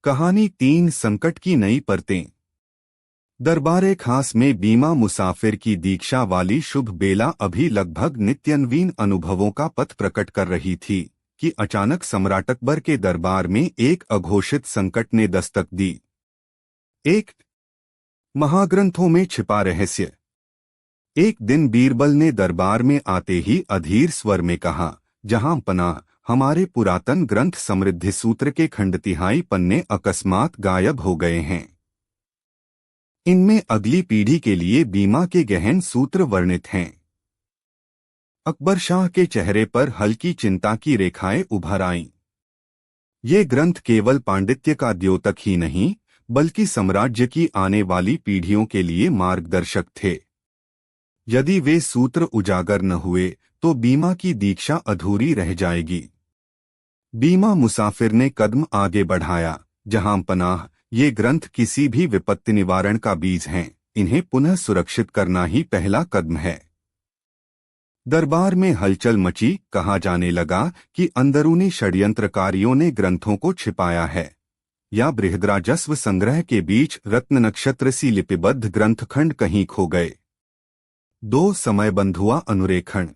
कहानी 3 संकट की नई परतें। दरबारे खास में बीमा मुसाफिर की दीक्षा वाली शुभ बेला अभी लगभग नित्यनवीन अनुभवों का पथ प्रकट कर रही थी कि अचानक सम्राट अकबर के दरबार में एक अघोषित संकट ने दस्तक दी। एक महाग्रंथों में छिपा रहस्य। एक दिन बीरबल ने दरबार में आते ही अधीर स्वर में कहा, जहां पनाह, हमारे पुरातन ग्रंथ समृद्धि सूत्र के खंड तिहाई पन्ने अकस्मात गायब हो गए हैं। इनमें अगली पीढ़ी के लिए बीमा के गहन सूत्र वर्णित हैं। अकबर शाह के चेहरे पर हल्की चिंता की रेखाएं उभर आईं। ये ग्रंथ केवल पांडित्य का द्योतक ही नहीं, बल्कि साम्राज्य की आने वाली पीढ़ियों के लिए मार्गदर्शक थे। यदि वे सूत्र उजागर न हुए तो बीमा की दीक्षा अधूरी रह जाएगी। बीमा मुसाफिर ने कदम आगे बढ़ाया, जहां पनाह, ये ग्रंथ किसी भी विपत्ति निवारण का बीज हैं, इन्हें पुनः सुरक्षित करना ही पहला कदम है। दरबार में हलचल मची। कहा जाने लगा कि अंदरूनी षड्यंत्रकारियों ने ग्रंथों को छिपाया है, या बृहद्राजस्व संग्रह के बीच रत्न नक्षत्र सी लिपिबद्ध ग्रंथखंड कहीं खो गए। 2 समयबंध हुआ अनुरेखण।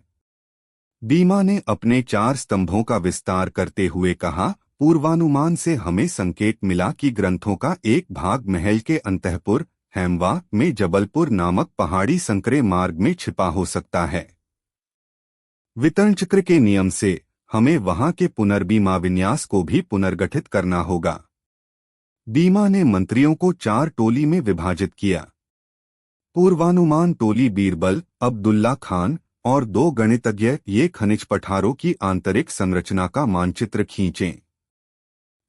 बीमा ने अपने 4 स्तंभों का विस्तार करते हुए कहा, पूर्वानुमान से हमें संकेत मिला कि ग्रंथों का एक भाग महल के अंतःपुर हेमवा में जबलपुर नामक पहाड़ी संकरे मार्ग में छिपा हो सकता है। वितरण चक्र के नियम से हमें वहां के पुनर्बीमा विन्यास को भी पुनर्गठित करना होगा। बीमा ने मंत्रियों को 4 टोली में विभाजित किया। पूर्वानुमान टोली बीरबल, अब्दुल्ला खान और 2 गणितज्ञ ये खनिज पठारों की आंतरिक संरचना का मानचित्र खींचें।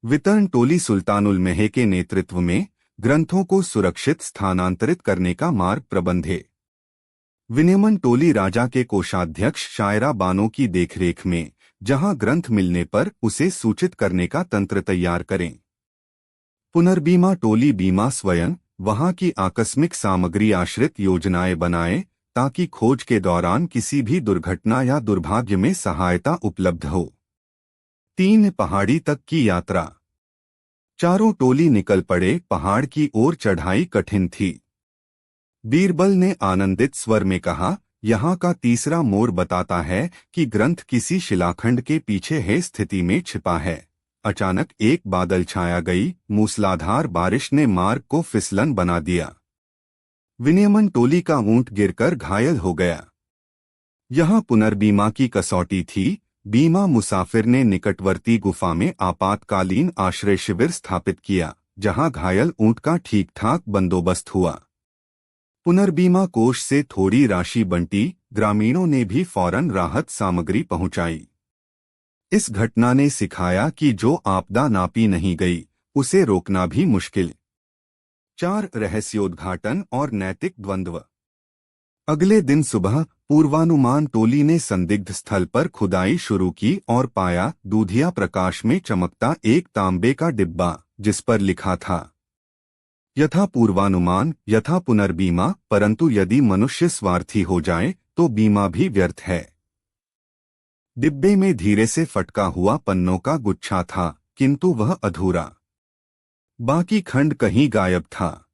वितरण टोली सुल्तानुल महे के नेतृत्व में ग्रंथों को सुरक्षित स्थानांतरित करने का मार्ग प्रबंधे। विनियमन टोली राजा के कोषाध्यक्ष शायरा बानो की देखरेख में जहां ग्रंथ मिलने पर उसे सूचित करने का तंत्र तैयार करें। पुनर्बीमा टोली बीमा स्वयं वहां की आकस्मिक सामग्री आश्रित योजनाएं बनाए, ताकि खोज के दौरान किसी भी दुर्घटना या दुर्भाग्य में सहायता उपलब्ध हो। 3 पहाड़ी तक की यात्रा। चारों टोली निकल पड़े। पहाड़ की ओर चढ़ाई कठिन थी। बीरबल ने आनंदित स्वर में कहा, यहाँ का तीसरा मोड़ बताता है कि ग्रंथ किसी शिलाखंड के पीछे है स्थिति में छिपा है। अचानक एक बादल छाया गई। मूसलाधार बारिश ने मार्ग को फिसलन बना दिया। विनियमन टोली का ऊंट गिरकर घायल हो गया। यहां पुनर्बीमा की कसौटी थी। बीमा मुसाफिर ने निकटवर्ती गुफा में आपातकालीन आश्रय शिविर स्थापित किया, जहां घायल ऊंट का ठीक-ठाक बंदोबस्त हुआ। पुनर्बीमा कोष से थोड़ी राशि बंटी। ग्रामीणों ने भी फौरन राहत सामग्री पहुंचाई। इस घटना ने सिखाया कि जो आपदा नापी नहीं गई, उसे रोकना भी मुश्किल। 4 रहस्योद्घाटन और नैतिक द्वंद्व। अगले दिन सुबह पूर्वानुमान टोली ने संदिग्ध स्थल पर खुदाई शुरू की और पाया दूधिया प्रकाश में चमकता एक तांबे का डिब्बा, जिस पर लिखा था, यथा पूर्वानुमान यथा पुनर्बीमा, परंतु यदि मनुष्य स्वार्थी हो जाए तो बीमा भी व्यर्थ है। डिब्बे में धीरे से फटका हुआ पन्नों का गुच्छा था, किंतु वह अधूरा। बाकी खंड कहीं गायब था।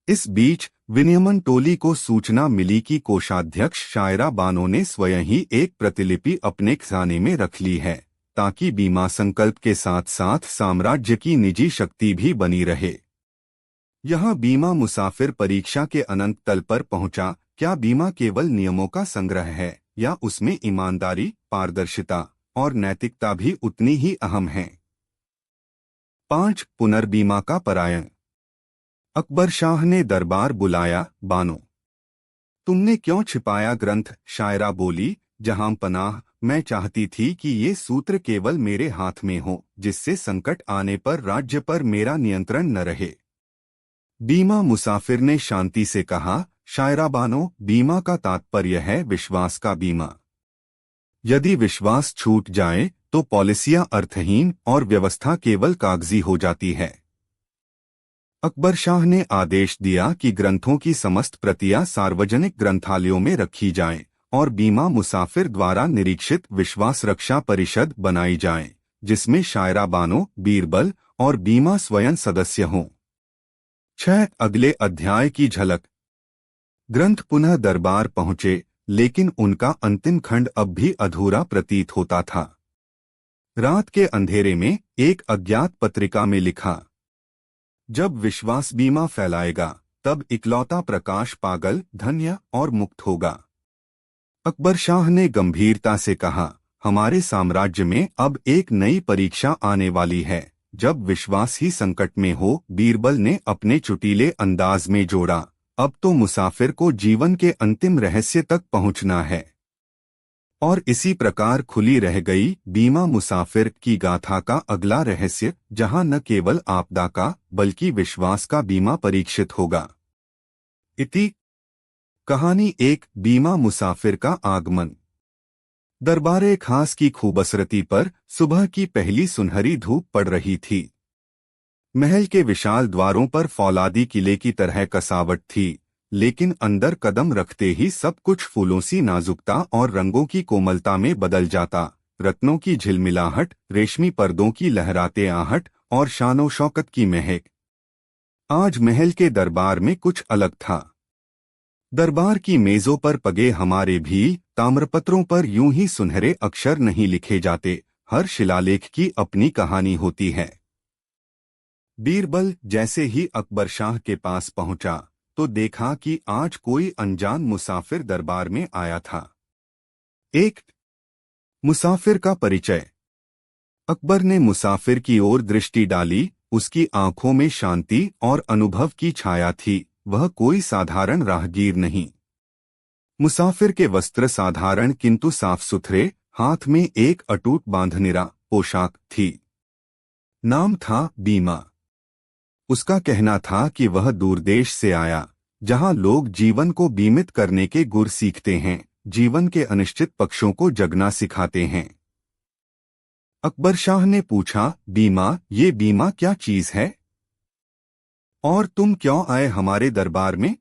इस बीच विनियमन टोली को सूचना मिली कि कोषाध्यक्ष शायरा बानो ने स्वयं ही एक प्रतिलिपि अपने खजाने में रख ली है, ताकि बीमा संकल्प के साथ साथ साम्राज्य की निजी शक्ति भी बनी रहे। यहां बीमा मुसाफिर परीक्षा के अनंत तल पर पहुंचा। क्या बीमा केवल नियमों का संग्रह है, या उसमें ईमानदारी, पारदर्शिता और नैतिकता भी उतनी ही अहम है? 5 पुनर्बीमा का परायण। अकबर शाह ने दरबार बुलाया। बानो, तुमने क्यों छिपाया ग्रंथ? शायरा बोली, जहां पनाह, मैं चाहती थी कि ये सूत्र केवल मेरे हाथ में हो, जिससे संकट आने पर राज्य पर मेरा नियंत्रण न रहे। बीमा मुसाफिर ने शांति से कहा, शायरा बानो, बीमा का तात्पर्य है विश्वास का बीमा। यदि विश्वास छूट जाए तो पॉलिसियां अर्थहीन और व्यवस्था केवल कागजी हो जाती है। अकबर शाह ने आदेश दिया कि ग्रंथों की समस्त प्रतियां सार्वजनिक ग्रंथालयों में रखी जाएं और बीमा मुसाफिर द्वारा निरीक्षित विश्वास रक्षा परिषद बनाई जाए, जिसमें शायरा बानो, बीरबल और बीमा स्वयं सदस्य हों। 6 अगले अध्याय की झलक। ग्रंथ पुनः दरबार पहुंचे, लेकिन उनका अंतिम खंड अब भी अधूरा प्रतीत होता था। रात के अंधेरे में एक अज्ञात पत्रिका में लिखा, जब विश्वास बीमा फैलाएगा तब इकलौता प्रकाश पागल, धन्य और मुक्त होगा। अकबर शाह ने गंभीरता से कहा, हमारे साम्राज्य में अब एक नई परीक्षा आने वाली है, जब विश्वास ही संकट में हो। बीरबल ने अपने चुटीले अंदाज में जोड़ा, अब तो मुसाफिर को जीवन के अंतिम रहस्य तक पहुंचना है। और इसी प्रकार खुली रह गई बीमा मुसाफिर की गाथा का अगला रहस्य, जहां न केवल आपदा का बल्कि विश्वास का बीमा परीक्षित होगा। इति कहानी 1 बीमा मुसाफिर का आगमन। दरबारे खास की खूबसूरती पर सुबह की पहली सुनहरी धूप पड़ रही थी। महल के विशाल द्वारों पर फौलादी किले की तरह कसावट थी, लेकिन अंदर कदम रखते ही सब कुछ फूलों सी नाजुकता और रंगों की कोमलता में बदल जाता। रत्नों की झिलमिलाहट, रेशमी पर्दों की लहराते आहट और शानो शौकत की महक। आज महल के दरबार में कुछ अलग था। दरबार की मेजों पर पगे हमारे भी ताम्रपत्रों पर यूं ही सुनहरे अक्षर नहीं लिखे जाते, हर शिलालेख की अपनी कहानी होती है। बीरबल जैसे ही अकबर शाह के पास पहुंचा तो देखा कि आज कोई अनजान मुसाफिर दरबार में आया था। 1 मुसाफिर का परिचय। अकबर ने मुसाफिर की ओर दृष्टि डाली। उसकी आंखों में शांति और अनुभव की छाया थी। वह कोई साधारण राहगीर नहीं। मुसाफिर के वस्त्र साधारण किंतु साफ सुथरे, हाथ में एक अटूट बांधनिरा पोशाक थी। नाम था बीमा। उसका कहना था कि वह दूरदेश से आया, जहां लोग जीवन को बीमित करने के गुर सीखते हैं, जीवन के अनिश्चित पक्षों को जगना सिखाते हैं। अकबर शाह ने पूछा, बीमा, ये बीमा क्या चीज है और तुम क्यों आए हमारे दरबार में?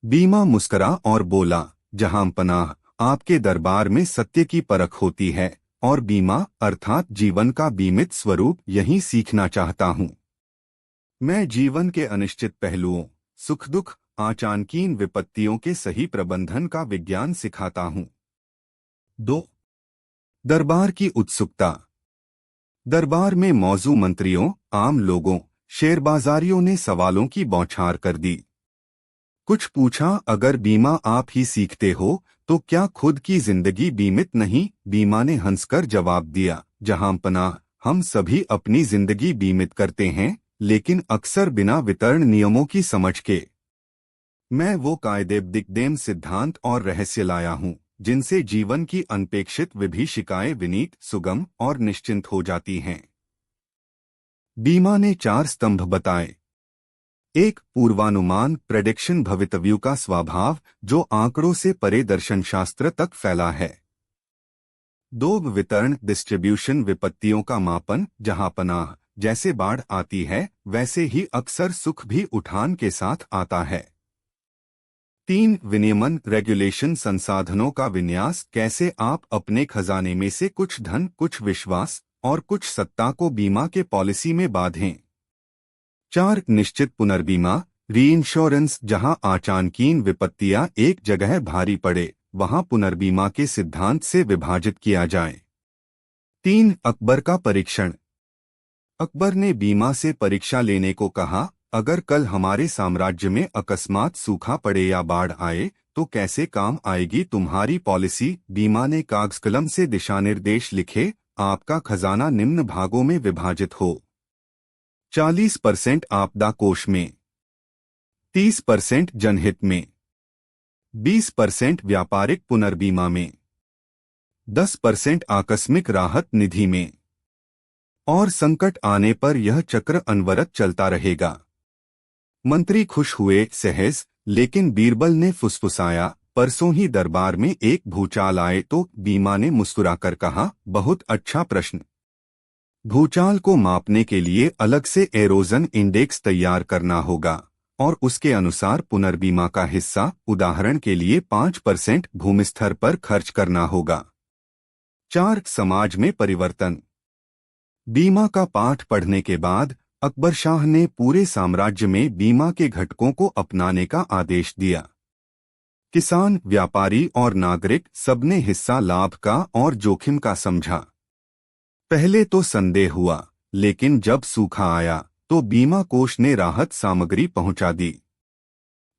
बीमा मुस्करा और बोला, जहां पनाह, आपके दरबार में सत्य की परख होती है और बीमा अर्थात जीवन का बीमित स्वरूप यही सीखना चाहता हूं। मैं जीवन के अनिश्चित पहलुओं, सुख दुख, आचानकीन विपत्तियों के सही प्रबंधन का विज्ञान सिखाता हूं। 2 दरबार की उत्सुकता। दरबार में मौजूद मंत्रियों, आम लोगों, शेरबाजारियों ने सवालों की बौछार कर दी। कुछ पूछा, अगर बीमा आप ही सीखते हो तो क्या खुद की जिंदगी बीमित नहीं? बीमा ने हंसकर जवाब दिया, जहां पनाह, हम सभी अपनी जिंदगी बीमित करते हैं, लेकिन अक्सर बिना वितरण नियमों की समझ के। मैं वो कायदेबदिकदेम सिद्धांत और रहस्य लाया हूं, जिनसे जीवन की अनपेक्षित विभीषिकाएं विनीत, सुगम और निश्चिंत हो जाती हैं। बीमा ने 4 स्तंभ बताए। 1 पूर्वानुमान, प्रेडिक्शन, भवितव्यों का स्वभाव जो आंकड़ों से परे दर्शनशास्त्र तक फैला है। 2 वितरण, डिस्ट्रीब्यूशन, विपत्तियों का मापन, जहां पनाह, जैसे बाढ़ आती है वैसे ही अक्सर सुख भी उठान के साथ आता है। 3 विनियमन, रेगुलेशन, संसाधनों का विन्यास, कैसे आप अपने खजाने में से कुछ धन, कुछ विश्वास और कुछ सत्ता को बीमा के पॉलिसी में बांधें। 4 निश्चित पुनर्बीमा, रीइंश्योरेंस, जहां आचानकीन विपत्तियां एक जगह भारी पड़े वहां पुनर्बीमा के सिद्धांत से विभाजित किया जाए। 3 अकबर का परीक्षण। अकबर ने बीमा से परीक्षा लेने को कहा, अगर कल हमारे साम्राज्य में अकस्मात सूखा पड़े या बाढ़ आए तो कैसे काम आएगी तुम्हारी पॉलिसी? बीमा ने कागज कलम से दिशानिर्देश लिखे, आपका खजाना निम्न भागों में विभाजित हो। 40% आपदा कोष में, 30% जनहित में, 20% व्यापारिक पुनर्बीमा में, 10% आकस्मिक राहत निधि में, और संकट आने पर यह चक्र अनवरत चलता रहेगा। मंत्री खुश हुए सहज, लेकिन बीरबल ने फुसफुसाया, परसों ही दरबार में एक भूचाल आए तो? बीमा ने मुस्कुराकर कहा, बहुत अच्छा प्रश्न। भूचाल को मापने के लिए अलग से एरोजन इंडेक्स तैयार करना होगा और उसके अनुसार पुनर्बीमा का हिस्सा, उदाहरण के लिए 5% भूमिस्तर पर खर्च करना होगा। 4 समाज में परिवर्तन। बीमा का पाठ पढ़ने के बाद अकबर शाह ने पूरे साम्राज्य में बीमा के घटकों को अपनाने का आदेश दिया। किसान, व्यापारी और नागरिक सबने हिस्सा लाभ का और जोखिम का समझा। पहले तो संदेह हुआ, लेकिन जब सूखा आया तो बीमा कोष ने राहत सामग्री पहुंचा दी।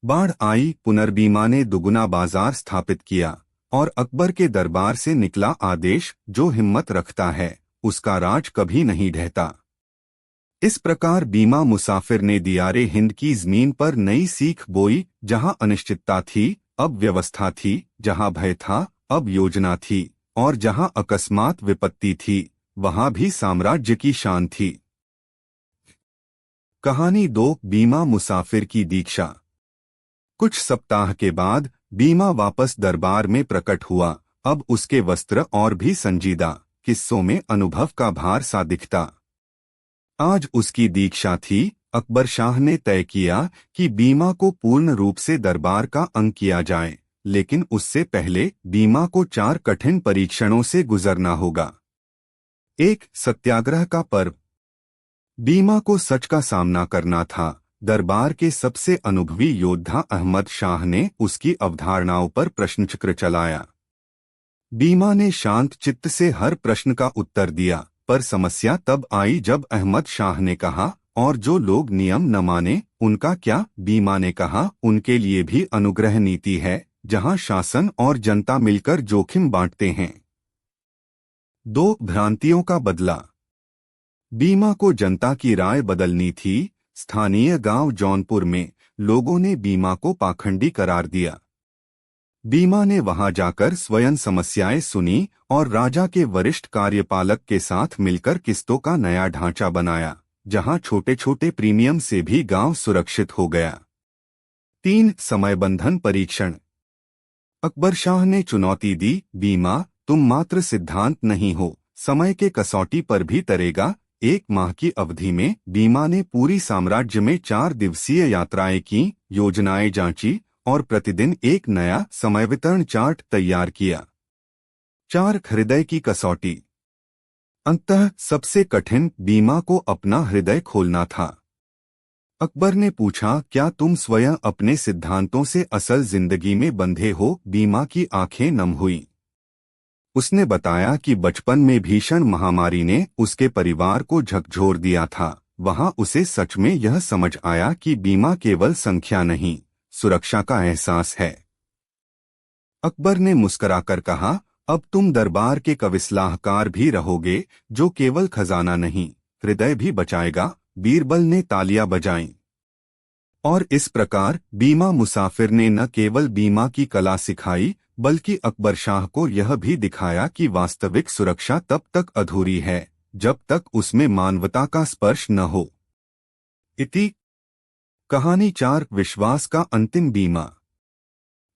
बाढ़ आई, पुनर्बीमा ने दुगुना बाजार स्थापित किया और अकबर के दरबार से निकला आदेश, जो हिम्मत रखता है उसका राज कभी नहीं ढहता। इस प्रकार बीमा मुसाफिर ने दियारे हिंद की जमीन पर नई सीख बोई। जहां अनिश्चितता थी अब व्यवस्था थी, जहां भय था अब योजना थी, और जहां अकस्मात विपत्ति थी वहां भी साम्राज्य की शान थी। कहानी 2, बीमा मुसाफिर की दीक्षा। कुछ सप्ताह के बाद बीमा वापस दरबार में प्रकट हुआ। अब उसके वस्त्र और भी संजीदा, किस्सों में अनुभव का भार सा दिखता। आज उसकी दीक्षा थी। अकबर शाह ने तय किया कि बीमा को पूर्ण रूप से दरबार का अंग किया जाए, लेकिन उससे पहले बीमा को 4 कठिन परीक्षणों से गुजरना होगा। 1. सत्याग्रह का पर्व। बीमा को सच का सामना करना था। दरबार के सबसे अनुभवी योद्धा अहमद शाह ने उसकी अवधारणाओं पर प्रश्नचक्र चलाया। बीमा ने शांत चित्त से हर प्रश्न का उत्तर दिया, पर समस्या तब आई जब अहमद शाह ने कहा, और जो लोग नियम न माने उनका क्या? बीमा ने कहा, उनके लिए भी अनुग्रह नीति है, जहां शासन और जनता मिलकर जोखिम बांटते हैं। 2. भ्रांतियों का बदला। बीमा को जनता की राय बदलनी थी। स्थानीय गांव जौनपुर में लोगों ने बीमा को पाखंडी करार दिया। बीमा ने वहां जाकर स्वयं समस्याएं सुनी और राजा के वरिष्ठ कार्यपालक के साथ मिलकर किस्तों का नया ढांचा बनाया, जहां छोटे छोटे प्रीमियम से भी गांव सुरक्षित हो गया। 3. समयबंधन परीक्षण। अकबर शाह ने चुनौती दी, बीमा तुम मात्र सिद्धांत नहीं हो, समय के कसौटी पर भी तरेगा। 1 माह की अवधि में बीमा ने पूरी साम्राज्य में 4 दिवसीय यात्राएं की, योजनाएं जांची और प्रतिदिन एक नया समय वितरण चार्ट तैयार किया। 4. हृदय की कसौटी। अंततः सबसे कठिन बीमा को अपना हृदय खोलना था। अकबर ने पूछा, क्या तुम स्वयं अपने सिद्धांतों से असल जिंदगी में बंधे हो? बीमा की आंखें नम हुईं। उसने बताया कि बचपन में भीषण महामारी ने उसके परिवार को झकझोर दिया था। वहां उसे सच में यह समझ आया कि बीमा केवल संख्या नहीं, सुरक्षा का एहसास है। अकबर ने मुस्कुराकर कहा, अब तुम दरबार के कविसलाहकार भी रहोगे, जो केवल खजाना नहीं, हृदय भी बचाएगा। बीरबल ने तालियां बजाईं। और इस प्रकार बीमा मुसाफिर ने न केवल बीमा की कला सिखाई, बल्कि अकबर शाह को यह भी दिखाया कि वास्तविक सुरक्षा तब तक अधूरी है जब तक उसमें मानवता का स्पर्श न हो। इति। कहानी 4, विश्वास का अंतिम बीमा।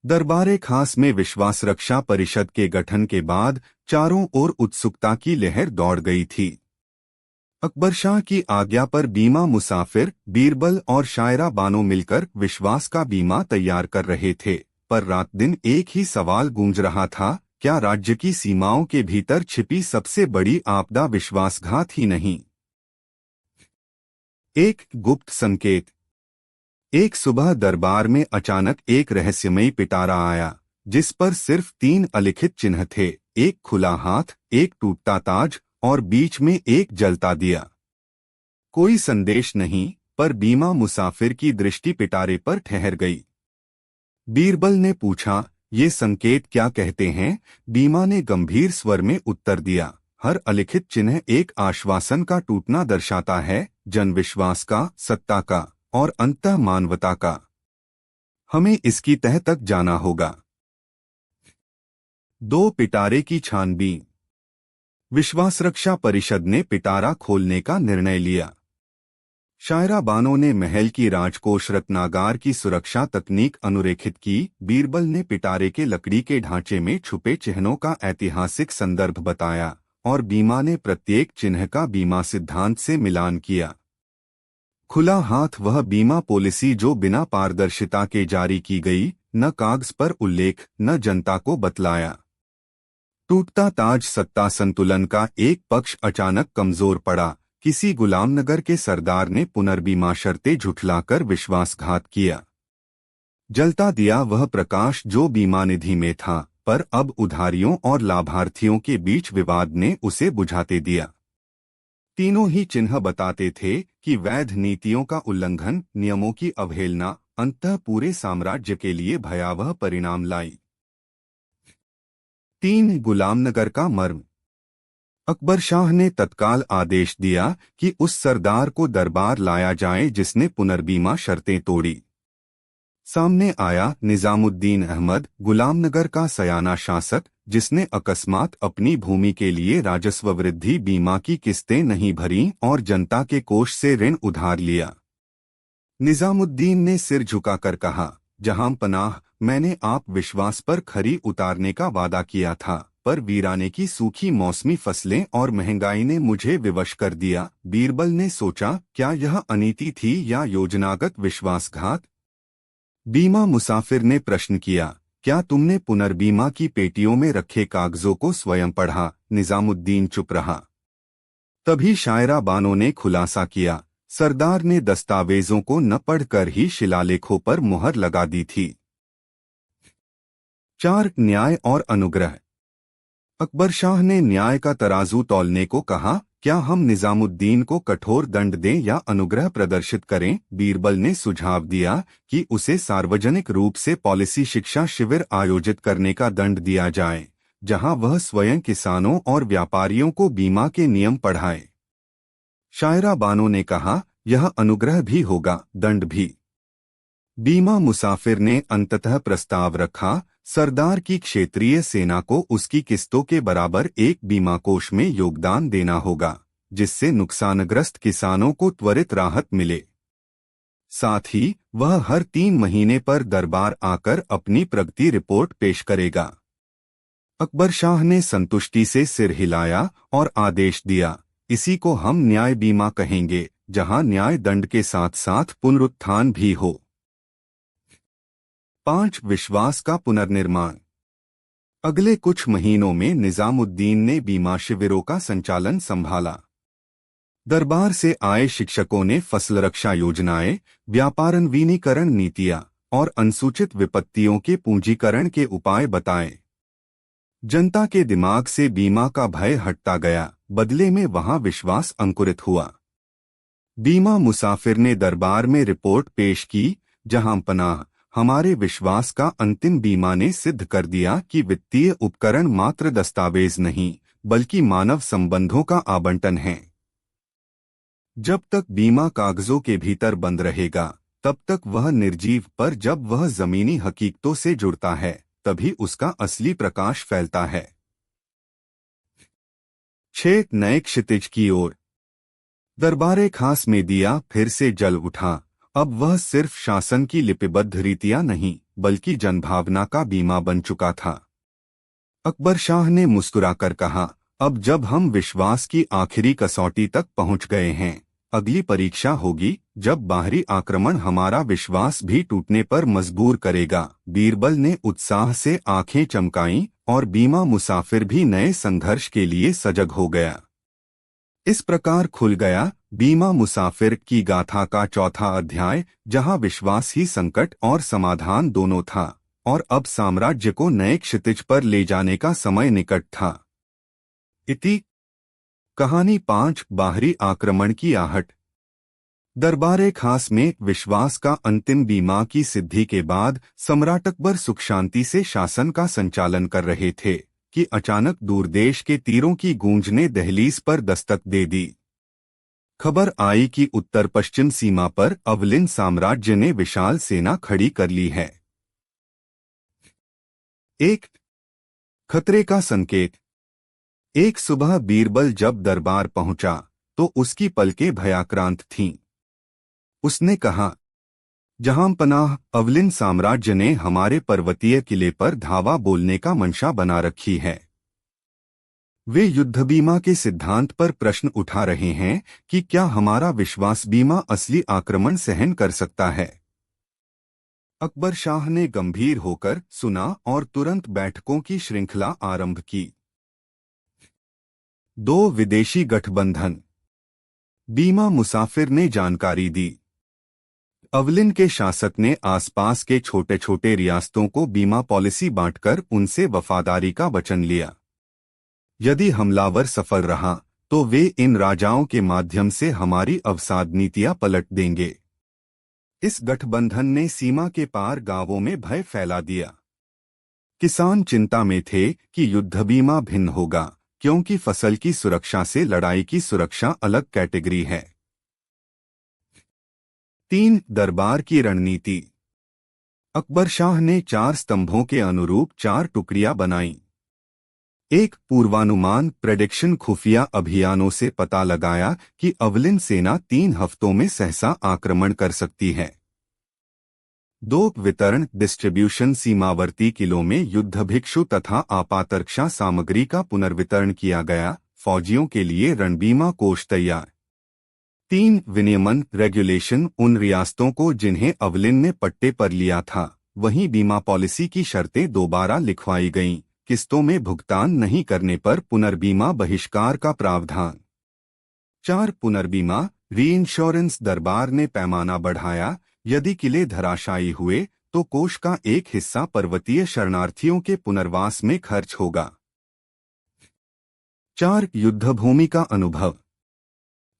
दरबारे खास में विश्वास रक्षा परिषद के गठन के बाद चारों ओर उत्सुकता की लहर दौड़ गई थी। अकबर शाह की आज्ञा पर बीमा मुसाफिर, बीरबल और शायरा बानो मिलकर विश्वास का बीमा तैयार कर रहे थे। पर रात दिन एक ही सवाल गूंज रहा था, क्या राज्य की सीमाओं के भीतर छिपी सबसे बड़ी आपदा विश्वासघात ही नहीं? 1. गुप्त संकेत। एक सुबह दरबार में अचानक एक रहस्यमयी पिटारा आया, जिस पर सिर्फ 3 अलिखित चिन्ह थे, एक खुला हाथ, एक टूटता ताज और बीच में एक जलता दिया। कोई संदेश नहीं, पर बीमा मुसाफिर की दृष्टि पिटारे पर ठहर गई। बीरबल ने पूछा, ये संकेत क्या कहते हैं? बीमा ने गंभीर स्वर में उत्तर दिया, हर अलिखित चिन्ह एक आश्वासन का टूटना दर्शाता है, जनविश्वास का, सत्ता का और अंततः मानवता का। हमें इसकी तह तक जाना होगा। 2. पिटारे की छानबीन। विश्वास रक्षा परिषद ने पिटारा खोलने का निर्णय लिया। शायरा बानो ने महल की राजकोष रत्नागार की सुरक्षा तकनीक अनुरेखित की। बीरबल ने पिटारे के लकड़ी के ढांचे में छुपे चिन्हों का ऐतिहासिक संदर्भ बताया और बीमा ने प्रत्येक चिन्ह का बीमा सिद्धांत से मिलान किया। खुला हाथ वह बीमा पॉलिसी जो बिना पारदर्शिता के जारी की गई, न कागज पर उल्लेख, न जनता को बतलाया। टूटता ताज सत्ता संतुलन का एक पक्ष अचानक कमजोर पड़ा। किसी गुलामनगर के सरदार ने पुनर्बीमा शर्तें झुठलाकर विश्वासघात किया। जलता दिया वह प्रकाश जो बीमा निधि में था, पर अब उधारियों और लाभार्थियों के बीच विवाद ने उसे बुझाते दिया। तीनों ही चिन्ह बताते थे कि वैध नीतियों का उल्लंघन, नियमों की अवहेलना अंततः पूरे साम्राज्य के लिए भयावह परिणाम लाई। 3 गुलामनगर का मर्म। अकबर शाह ने तत्काल आदेश दिया कि उस सरदार को दरबार लाया जाए जिसने पुनर्बीमा शर्तें तोड़ी। सामने आया निजामुद्दीन अहमद, गुलामनगर का सयाना शासक, जिसने अकस्मात अपनी भूमि के लिए राजस्व वृद्धि बीमा की किस्तें नहीं भरीं और जनता के कोष से ऋण उधार लिया। निजामुद्दीन ने सिर झुकाकर कहा, जहां पनाह, मैंने आप विश्वास पर खरी उतारने का वादा किया था, पर वीराने की सूखी मौसमी फसलें और महंगाई ने मुझे विवश कर दिया। बीरबल ने सोचा, क्या यह अनीति थी या योजनागत विश्वासघात? बीमा मुसाफिर ने प्रश्न किया, क्या तुमने पुनर्बीमा की पेटियों में रखे कागजों को स्वयं पढ़ा? निजामुद्दीन चुप रहा। तभी शायरा बानो ने खुलासा किया, सरदार ने दस्तावेजों को न पढ़कर ही शिलालेखों पर मुहर लगा दी थी। 4 न्याय और अनुग्रह। अकबर शाह ने न्याय का तराजू तौलने को कहा, क्या हम निजामुद्दीन को कठोर दंड दें या अनुग्रह प्रदर्शित करें? बीरबल ने सुझाव दिया कि उसे सार्वजनिक रूप से पॉलिसी शिक्षा शिविर आयोजित करने का दंड दिया जाए, जहां वह स्वयं किसानों और व्यापारियों को बीमा के नियम पढ़ाए। शायरा बानो ने कहा, यह अनुग्रह भी होगा, दंड भी। बीमा मुसाफिर ने अंततः प्रस्ताव रखा, सरदार की क्षेत्रीय सेना को उसकी किस्तों के बराबर एक बीमा कोष में योगदान देना होगा, जिससे नुकसानग्रस्त किसानों को त्वरित राहत मिले। साथ ही वह हर 3 महीने पर दरबार आकर अपनी प्रगति रिपोर्ट पेश करेगा। अकबर शाह ने संतुष्टि से सिर हिलाया और आदेश दिया, इसी को हम न्याय बीमा कहेंगे, जहां न्याय दंड के साथ साथ पुनरुत्थान भी हो। 5 विश्वास का पुनर्निर्माण। अगले कुछ महीनों में निजामुद्दीन ने बीमा शिविरों का संचालन संभाला। दरबार से आए शिक्षकों ने फसल रक्षा योजनाएं, व्यापारनवीनीकरण नीतियां और अनुसूचित विपत्तियों के पूंजीकरण के उपाय बताए। जनता के दिमाग से बीमा का भय हटता गया, बदले में वहां विश्वास अंकुरित हुआ। बीमा मुसाफिर ने दरबार में रिपोर्ट पेश की, जहां पनाह, हमारे विश्वास का अंतिम बीमा ने सिद्ध कर दिया कि वित्तीय उपकरण मात्र दस्तावेज नहीं, बल्कि मानव संबंधों का आवंटन है। जब तक बीमा कागजों के भीतर बंद रहेगा, तब तक वह निर्जीव, पर जब वह जमीनी हकीकतों से जुड़ता है, तभी उसका असली प्रकाश फैलता है। 6 नए क्षितिज की ओर। दरबारे खास में दिया फिर से जल उठा। अब वह सिर्फ शासन की लिपिबद्ध रीतियां नहीं, बल्कि जनभावना का बीमा बन चुका था। अकबर शाह ने मुस्कुराकर कहा, अब जब हम विश्वास की आखिरी कसौटी तक पहुंच गए हैं, अगली परीक्षा होगी जब बाहरी आक्रमण हमारा विश्वास भी टूटने पर मजबूर करेगा। बीरबल ने उत्साह से आंखें चमकाईं और बीमा मुसाफिर भी नए संघर्ष के लिए सजग हो गया। इस प्रकार खुल गया बीमा मुसाफिर की गाथा का चौथा अध्याय, जहां विश्वास ही संकट और समाधान दोनों था, और अब साम्राज्य को नए क्षितिज पर ले जाने का समय निकट था। इति कहानी 5 बाहरी आक्रमण की आहट। दरबारे खास में विश्वास का अंतिम बीमा की सिद्धि के बाद सम्राट अकबर सुख शांति से शासन का संचालन कर रहे थे कि अचानक दूरदेश के तीरों की गूंज ने दहलीज पर दस्तक दे दी। खबर आई कि उत्तर पश्चिम सीमा पर अवलिन साम्राज्य ने विशाल सेना खड़ी कर ली है। एक खतरे का संकेत। एक सुबह बीरबल जब दरबार पहुंचा तो उसकी पलकें भयाक्रांत थीं। उसने कहा, जहां पनाह, अवलिन साम्राज्य ने हमारे पर्वतीय किले पर धावा बोलने का मंशा बना रखी है। वे युद्ध बीमा के सिद्धांत पर प्रश्न उठा रहे हैं कि क्या हमारा विश्वास बीमा असली आक्रमण सहन कर सकता है। अकबर शाह ने गंभीर होकर सुना और तुरंत बैठकों की श्रृंखला आरंभ की। दो विदेशी गठबंधन। बीमा मुसाफिर ने जानकारी दी। अवलिन के शासक ने आसपास के छोटे छोटे रियासतों को बीमा पॉलिसी बांटकर उनसे वफादारी का वचन लिया। यदि हमलावर सफल रहा तो वे इन राजाओं के माध्यम से हमारी अवसाद नीतियां पलट देंगे। इस गठबंधन ने सीमा के पार गांवों में भय फैला दिया। किसान चिंता में थे कि युद्ध बीमा भिन्न होगा, क्योंकि फसल की सुरक्षा से लड़ाई की सुरक्षा अलग कैटेगरी है। 3. दरबार की रणनीति। अकबर शाह ने 4 स्तंभों के अनुरूप 4 टुकड़ियां बनाईं। 1. पूर्वानुमान प्रेडिक्शन। खुफिया अभियानों से पता लगाया कि अवलिन सेना 3 हफ्तों में सहसा आक्रमण कर सकती है। 2. वितरण डिस्ट्रीब्यूशन। सीमावर्ती किलों में युद्ध भिक्षु तथा आपातरक्षा सामग्री का पुनर्वितरण किया गया। फौजियों के लिए रणबीमा कोष तैयार। 3. विनियमन रेगुलेशन। उन रियासतों को जिन्हें अवलिन ने पट्टे पर लिया था, वहीं बीमा पॉलिसी की शर्तें दोबारा लिखवाई गईं। किस्तों में भुगतान नहीं करने पर पुनर्बीमा बहिष्कार का प्रावधान। 4. पुनर्बीमा रीइंश्योरेंस। दरबार ने पैमाना बढ़ाया। यदि किले धराशायी हुए तो कोष का एक हिस्सा पर्वतीय शरणार्थियों के पुनर्वास में खर्च होगा। 4. युद्धभूमि का अनुभव।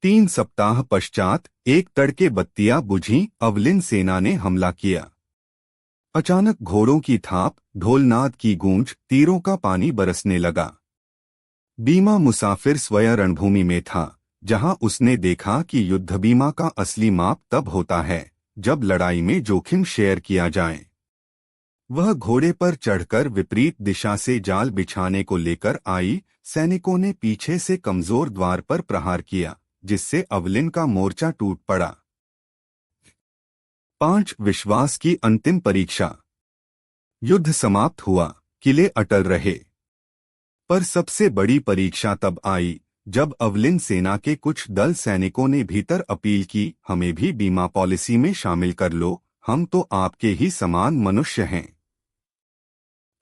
3 सप्ताह पश्चात एक तड़के बत्तियां बुझीं। अवलिन सेना ने हमला किया। अचानक घोड़ों की थाप, ढोलनाद की गूंज, तीरों का पानी बरसने लगा। बीमा मुसाफिर स्वयं रणभूमि में था, जहां उसने देखा कि युद्ध बीमा का असली माप तब होता है जब लड़ाई में जोखिम शेयर किया जाए। वह घोड़े पर चढ़कर विपरीत दिशा से जाल बिछाने को लेकर आई। सैनिकों ने पीछे से कमजोर द्वार पर प्रहार किया, जिससे अवलिन का मोर्चा टूट पड़ा। 5. विश्वास की अंतिम परीक्षा। युद्ध समाप्त हुआ, किले अटल रहे, पर सबसे बड़ी परीक्षा तब आई जब अवलिन सेना के कुछ दल सैनिकों ने भीतर अपील की, हमें भी बीमा पॉलिसी में शामिल कर लो, हम तो आपके ही समान मनुष्य हैं।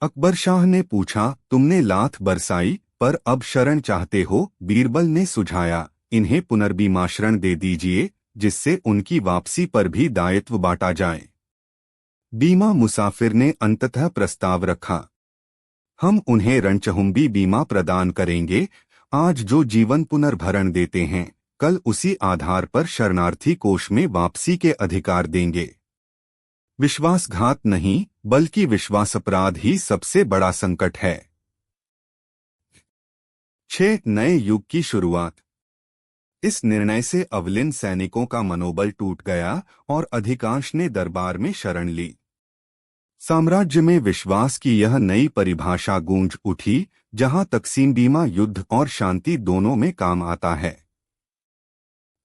अकबर शाह ने पूछा, तुमने लात बरसाई पर अब शरण चाहते हो? बीरबल ने सुझाया, इन्हें पुनर्बीमाशरण दे दीजिए, जिससे उनकी वापसी पर भी दायित्व बांटा जाए। बीमा मुसाफिर ने अंततः प्रस्ताव रखा, हम उन्हें रणचहुंबी बीमा प्रदान करेंगे। आज जो जीवन पुनर्भरण देते हैं, कल उसी आधार पर शरणार्थी कोष में वापसी के अधिकार देंगे। विश्वासघात नहीं, बल्कि विश्वासअपराध ही सबसे बड़ा संकट है। 6. नए युग की शुरुआत। इस निर्णय से अवलिन सैनिकों का मनोबल टूट गया और अधिकांश ने दरबार में शरण ली। साम्राज्य में विश्वास की यह नई परिभाषा गूंज उठी, जहां तकसीम बीमा युद्ध और शांति दोनों में काम आता है।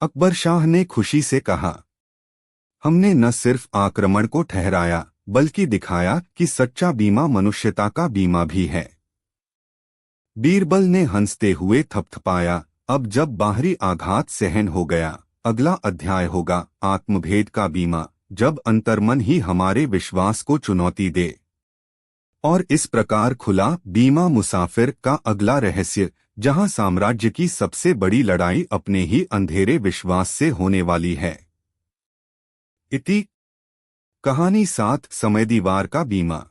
अकबर शाह ने खुशी से कहा, हमने न सिर्फ आक्रमण को ठहराया, बल्कि दिखाया कि सच्चा बीमा मनुष्यता का बीमा भी है। बीरबल ने हंसते हुए थपथपाया, अब जब बाहरी आघात सहन हो गया, अगला अध्याय होगा आत्मभेद का बीमा, जब अंतर्मन ही हमारे विश्वास को चुनौती दे। और इस प्रकार खुला बीमा मुसाफिर का अगला रहस्य, जहां साम्राज्य की सबसे बड़ी लड़ाई अपने ही अंधेरे विश्वास से होने वाली है। इति कहानी 7 समय दीवार का बीमा।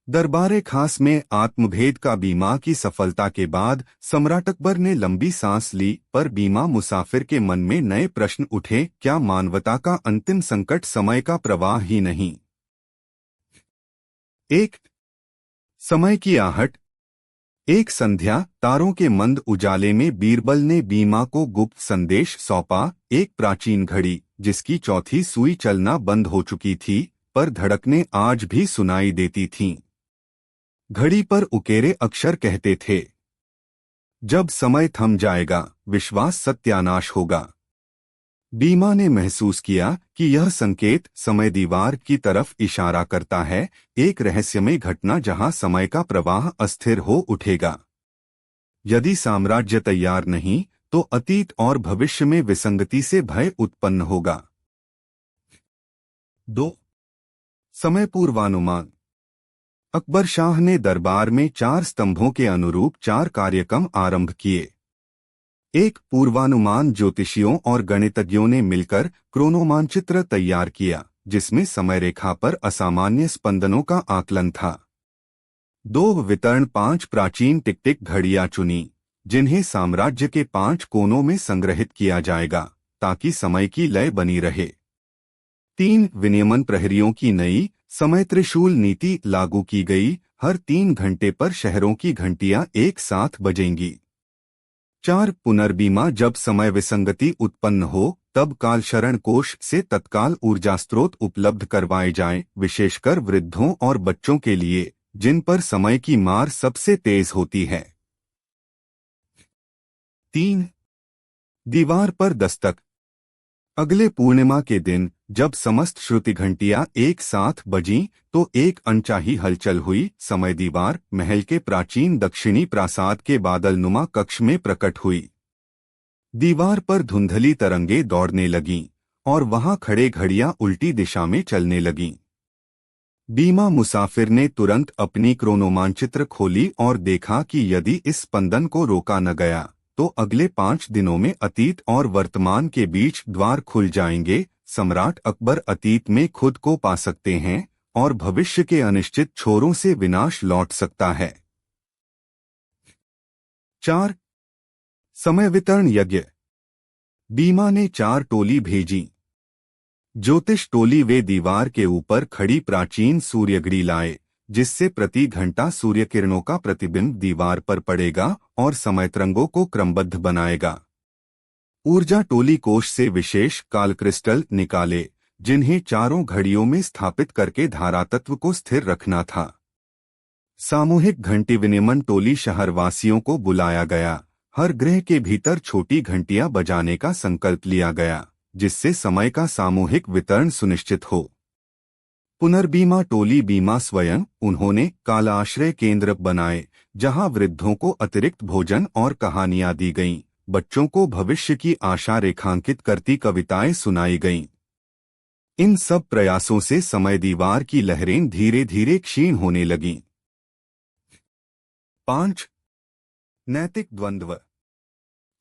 दरबारे खास में आत्मभेद का बीमा की सफलता के बाद सम्राट अकबर ने लंबी सांस ली, पर बीमा मुसाफिर के मन में नए प्रश्न उठे। क्या मानवता का अंतिम संकट समय का प्रवाह ही नहीं? 1. समय की आहट। एक संध्या, तारों के मंद उजाले में बीरबल ने बीमा को गुप्त संदेश सौंपा। एक प्राचीन घड़ी, जिसकी चौथी सुई चलना बंद हो चुकी थी, पर धड़कनें आज भी सुनाई देती थीं। घड़ी पर उकेरे अक्षर कहते थे, जब समय थम जाएगा, विश्वास सत्यानाश होगा। बीमा ने महसूस किया कि यह संकेत समय दीवार की तरफ इशारा करता है, एक रहस्यमय घटना जहां समय का प्रवाह अस्थिर हो उठेगा। यदि साम्राज्य तैयार नहीं, तो अतीत और भविष्य में विसंगति से भय उत्पन्न होगा। 2. समय पूर्वानुमान। अकबर शाह ने दरबार में 4 स्तंभों के अनुरूप 4 कार्यक्रम आरंभ किए। एक, पूर्वानुमान ज्योतिषियों और गणितज्ञों ने मिलकर क्रोनोमानचित्र तैयार किया, जिसमें समय रेखा पर असामान्य स्पंदनों का आकलन था। 2, वितरण 5 प्राचीन टिक-टिक घड़ियां चुनी, जिन्हें साम्राज्य के 5 कोनों में संग्रहित किया जाएगा, ताकि समय की लय बनी रहे। 3, विनियमन प्रहरियों की नई समय त्रिशूल नीति लागू की गई, हर 3 घंटे पर शहरों की घंटियां एक साथ बजेंगी। 4, पुनर्बीमा, जब समय विसंगति उत्पन्न हो तब कालशरण कोष से तत्काल ऊर्जा स्रोत उपलब्ध करवाए जाएं, विशेषकर वृद्धों और बच्चों के लिए, जिन पर समय की मार सबसे तेज होती है। 3, दीवार पर दस्तक, अगले पूर्णिमा के दिन जब समस्त श्रुति घंटियां एक साथ बजीं तो एक अनचाही हलचल हुई। समय दीवार महल के प्राचीन दक्षिणी प्रासाद के बादलनुमा कक्ष में प्रकट हुई। दीवार पर धुंधली तरंगे दौड़ने लगीं और वहां खड़े घड़ियां उल्टी दिशा में चलने लगीं। बीमा मुसाफिर ने तुरंत अपनी क्रोनोमानचित्र खोली और देखा कि यदि इस स्पंदन को रोका न गया तो अगले 5 दिनों में अतीत और वर्तमान के बीच द्वार खुल जाएंगे। सम्राट अकबर अतीत में खुद को पा सकते हैं और भविष्य के अनिश्चित छोरों से विनाश लौट सकता है। 4, समय वितरण यज्ञ, बीमा ने 4 टोली भेजी। ज्योतिष टोली वे दीवार के ऊपर खड़ी प्राचीन सूर्यघड़ी लाए, जिससे प्रति घंटा सूर्य किरणों का प्रतिबिंब दीवार पर पड़ेगा और समय तरंगों को क्रमबद्ध बनाएगा। ऊर्जा टोली कोष से विशेष काल क्रिस्टल निकाले, जिन्हें चारों घड़ियों में स्थापित करके धारातत्व को स्थिर रखना था। सामूहिक घंटी विनियमन टोली शहरवासियों को बुलाया गया, हर गृह के भीतर छोटी घंटियां बजाने का संकल्प लिया गया, जिससे समय का सामूहिक वितरण सुनिश्चित हो। पुनर्बीमा टोली बीमा स्वयं, उन्होंने काला आश्रय केंद्र बनाए, जहां वृद्धों को अतिरिक्त भोजन और कहानियां दी गईं, बच्चों को भविष्य की आशा रेखांकित करती कविताएं सुनाई गईं। इन सब प्रयासों से समय दीवार की लहरें धीरे धीरे क्षीण होने लगीं। 5, नैतिक द्वंद्व,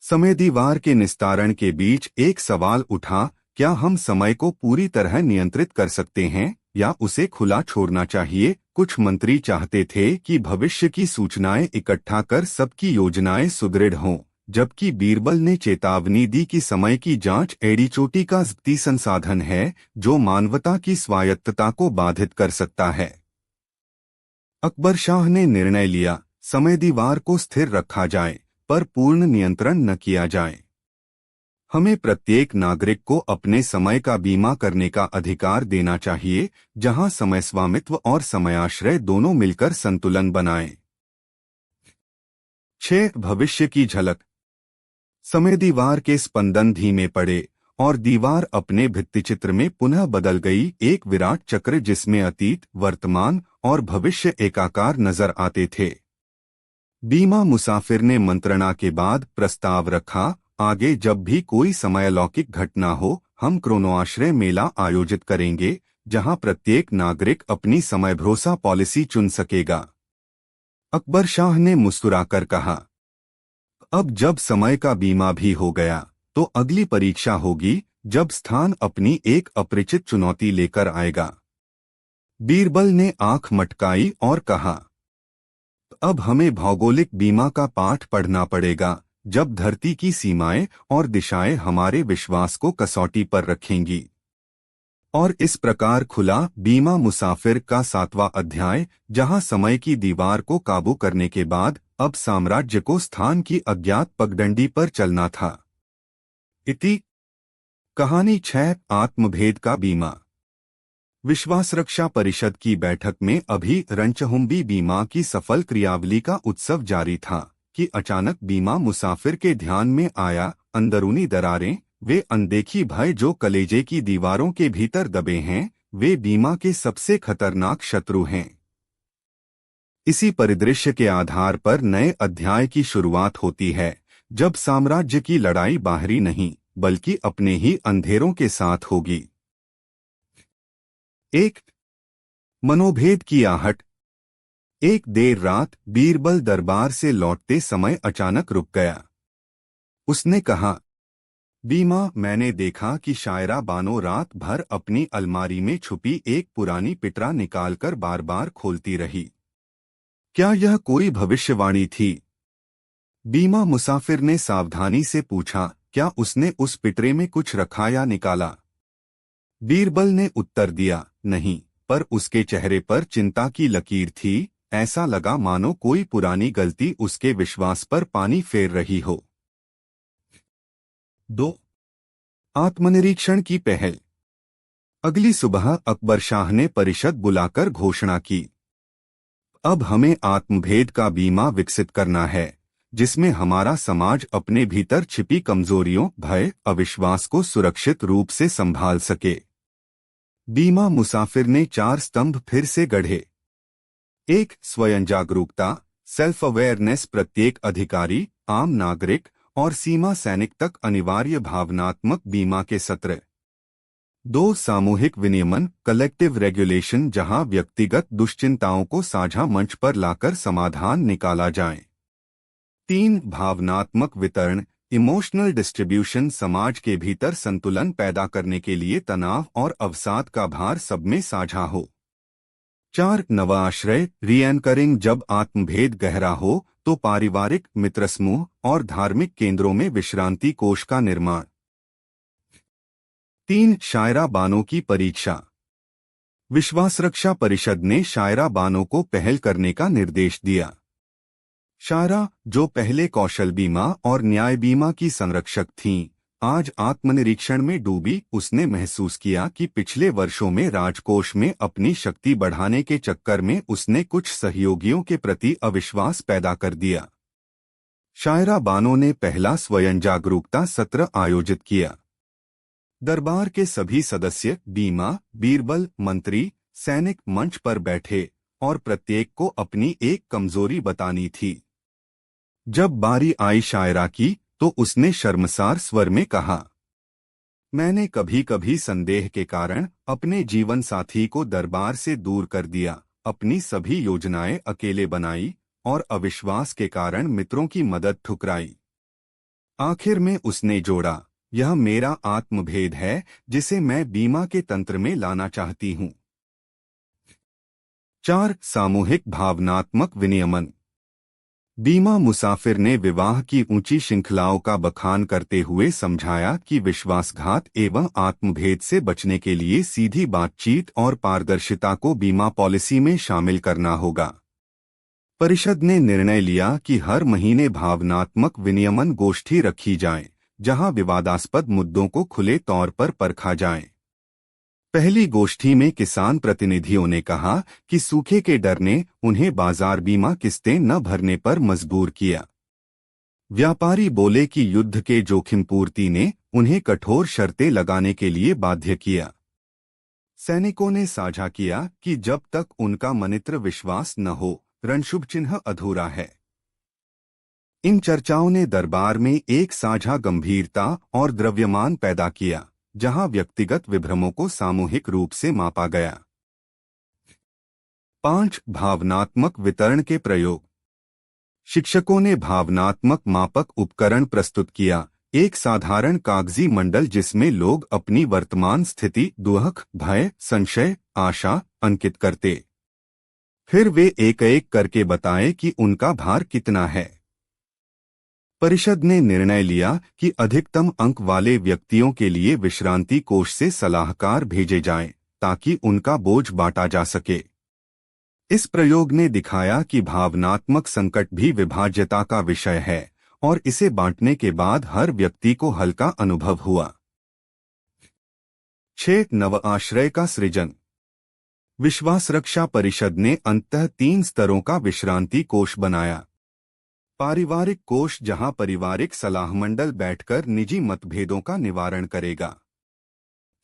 समय दीवार के निस्तारण के बीच एक सवाल उठा, क्या हम समय को पूरी तरह नियंत्रित कर सकते हैं या उसे खुला छोड़ना चाहिए? कुछ मंत्री चाहते थे कि भविष्य की सूचनाएं इकट्ठा कर सबकी योजनाएं सुदृढ़ हों, जबकि बीरबल ने चेतावनी दी कि समय की जांच एड़ी चोटी का ज़ब्ती संसाधन है, जो मानवता की स्वायत्तता को बाधित कर सकता है। अकबर शाह ने निर्णय लिया, समय दीवार को स्थिर रखा जाए, पर पूर्ण नियंत्रण न किया जाए। हमें प्रत्येक नागरिक को अपने समय का बीमा करने का अधिकार देना चाहिए, जहां समय स्वामित्व और समयाश्रय दोनों मिलकर संतुलन बनाएं। 6, भविष्य की झलक, समय दीवार के स्पंदन धीमे पड़े और दीवार अपने भित्तिचित्र में पुनः बदल गई, एक विराट चक्र जिसमें अतीत, वर्तमान और भविष्य एकाकार नजर आते थे। बीमा मुसाफिर ने मंत्रणा के बाद प्रस्ताव रखा, आगे जब भी कोई समयालौकिक घटना हो, हम क्रोनोआश्रय मेला आयोजित करेंगे, जहां प्रत्येक नागरिक अपनी समय भरोसा पॉलिसी चुन सकेगा। अकबर शाह ने मुस्कुराकर कहा, अब जब समय का बीमा भी हो गया, तो अगली परीक्षा होगी जब स्थान अपनी एक अपरिचित चुनौती लेकर आएगा। बीरबल ने आंख मटकाई और कहा, अब हमें भौगोलिक बीमा का पाठ पढ़ना पड़ेगा, जब धरती की सीमाएं और दिशाएं हमारे विश्वास को कसौटी पर रखेंगी। और इस प्रकार खुला बीमा मुसाफिर का 7वां अध्याय, जहां समय की दीवार को काबू करने के बाद अब साम्राज्य को स्थान की अज्ञात पगडंडी पर चलना था। इति कहानी 6, आत्मभेद का बीमा। विश्वास रक्षा परिषद की बैठक में अभी रणचहुंबी बीमा की सफल क्रियावली का उत्सव जारी था कि अचानक बीमा मुसाफिर के ध्यान में आया, अंदरूनी दरारें, वे अनदेखी भय जो कलेजे की दीवारों के भीतर दबे हैं, वे बीमा के सबसे खतरनाक शत्रु हैं। इसी परिदृश्य के आधार पर नए अध्याय की शुरुआत होती है, जब साम्राज्य की लड़ाई बाहरी नहीं बल्कि अपने ही अंधेरों के साथ होगी। 1, मनोभेद की आहट। एक देर रात बीरबल दरबार से लौटते समय अचानक रुक गया। उसने कहा, बीमा, मैंने देखा कि शायरा बानो रात भर अपनी अलमारी में छुपी एक पुरानी पिटरा निकालकर बार बार खोलती रही। क्या यह कोई भविष्यवाणी थी? बीमा मुसाफिर ने सावधानी से पूछा, क्या उसने उस पिटरे में कुछ रखा या निकाला? बीरबल ने उत्तर दिया, नहीं, पर उसके चेहरे पर चिंता की लकीर थी। ऐसा लगा मानो कोई पुरानी गलती उसके विश्वास पर पानी फेर रही हो। 2. आत्मनिरीक्षण की पहल। अगली सुबह अकबर शाह ने परिषद बुलाकर घोषणा की, अब हमें आत्मभेद का बीमा विकसित करना है, जिसमें हमारा समाज अपने भीतर छिपी कमजोरियों, भय, अविश्वास को सुरक्षित रूप से संभाल सके। बीमा मुसाफिर ने 4 स्तंभ फिर से गढ़े। 1. स्वयं जागरूकता, सेल्फ अवेयरनेस। प्रत्येक अधिकारी, आम नागरिक और सीमा सैनिक तक अनिवार्य भावनात्मक बीमा के सत्र। 2. सामूहिक विनियमन, कलेक्टिव रेगुलेशन, जहां व्यक्तिगत दुश्चिंताओं को साझा मंच पर लाकर समाधान निकाला जाए। 3. भावनात्मक वितरण, इमोशनल डिस्ट्रीब्यूशन, समाज के भीतर संतुलन पैदा करने के लिए तनाव और अवसाद का भार सब में साझा हो। 4. नवाश्रय, रीएंकरिंग, जब आत्मभेद गहरा हो तो पारिवारिक, मित्र समूह और धार्मिक केंद्रों में विश्रांति कोष का निर्माण। 3. शायरा बानो की परीक्षा। विश्वास रक्षा परिषद ने शायरा बानो को पहल करने का निर्देश दिया। शायरा, जो पहले कौशल बीमा और न्याय बीमा की संरक्षक थीं, आज आत्मनिरीक्षण में डूबी। उसने महसूस किया कि पिछले वर्षों में राजकोष में अपनी शक्ति बढ़ाने के चक्कर में उसने कुछ सहयोगियों के प्रति अविश्वास पैदा कर दिया। शायरा बानो ने पहला स्वयं जागरूकता सत्र आयोजित किया। दरबार के सभी सदस्य, बीमा, बीरबल, मंत्री, सैनिक मंच पर बैठे और प्रत्येक को अपनी एक कमजोरी बतानी थी। जब बारी आई शायरा की, तो उसने शर्मसार स्वर में कहा, मैंने कभी कभी संदेह के कारण अपने जीवन साथी को दरबार से दूर कर दिया, अपनी सभी योजनाएं अकेले बनाई और अविश्वास के कारण मित्रों की मदद ठुकराई। आखिर में उसने जोड़ा, यह मेरा आत्मभेद है जिसे मैं बीमा के तंत्र में लाना चाहती हूं। 4. सामूहिक भावनात्मक विनियमन। बीमा मुसाफिर ने विवाह की ऊंची श्रृंखलाओं का बखान करते हुए समझाया कि विश्वासघात एवं आत्मभेद से बचने के लिए सीधी बातचीत और पारदर्शिता को बीमा पॉलिसी में शामिल करना होगा। परिषद ने निर्णय लिया कि हर महीने भावनात्मक विनियमन गोष्ठी रखी जाए, जहां विवादास्पद मुद्दों को खुले तौर पर परखा जाए। पहली गोष्ठी में किसान प्रतिनिधियों ने कहा कि सूखे के डर ने उन्हें बाजार बीमा किस्तें न भरने पर मजबूर किया। व्यापारी बोले कि युद्ध के जोखिम पूर्ति ने उन्हें कठोर शर्तें लगाने के लिए बाध्य किया। सैनिकों ने साझा किया कि जब तक उनका मनित्र विश्वास न हो, रणशुभ चिन्ह अधूरा है। इन चर्चाओं ने दरबार में एक साझा गंभीरता और द्रव्यमान पैदा किया, जहां व्यक्तिगत विभ्रमों को सामूहिक रूप से मापा गया। 5. भावनात्मक वितरण के प्रयोग। शिक्षकों ने भावनात्मक मापक उपकरण प्रस्तुत किया, एक साधारण कागजी मंडल जिसमें लोग अपनी वर्तमान स्थिति, दुख, भय, संशय, आशा अंकित करते। फिर वे एक एक करके बताएं कि उनका भार कितना है। परिषद ने निर्णय लिया कि अधिकतम अंक वाले व्यक्तियों के लिए विश्रांति कोष से सलाहकार भेजे जाएं, ताकि उनका बोझ बांटा जा सके। इस प्रयोग ने दिखाया कि भावनात्मक संकट भी विभाज्यता का विषय है और इसे बांटने के बाद हर व्यक्ति को हल्का अनुभव हुआ। 6. नव आश्रय का सृजन। विश्वास रक्षा परिषद ने अंततः 3 स्तरों का विश्रांति कोष बनाया। पारिवारिक कोष, जहां पारिवारिक सलाह मंडल बैठकर निजी मतभेदों का निवारण करेगा।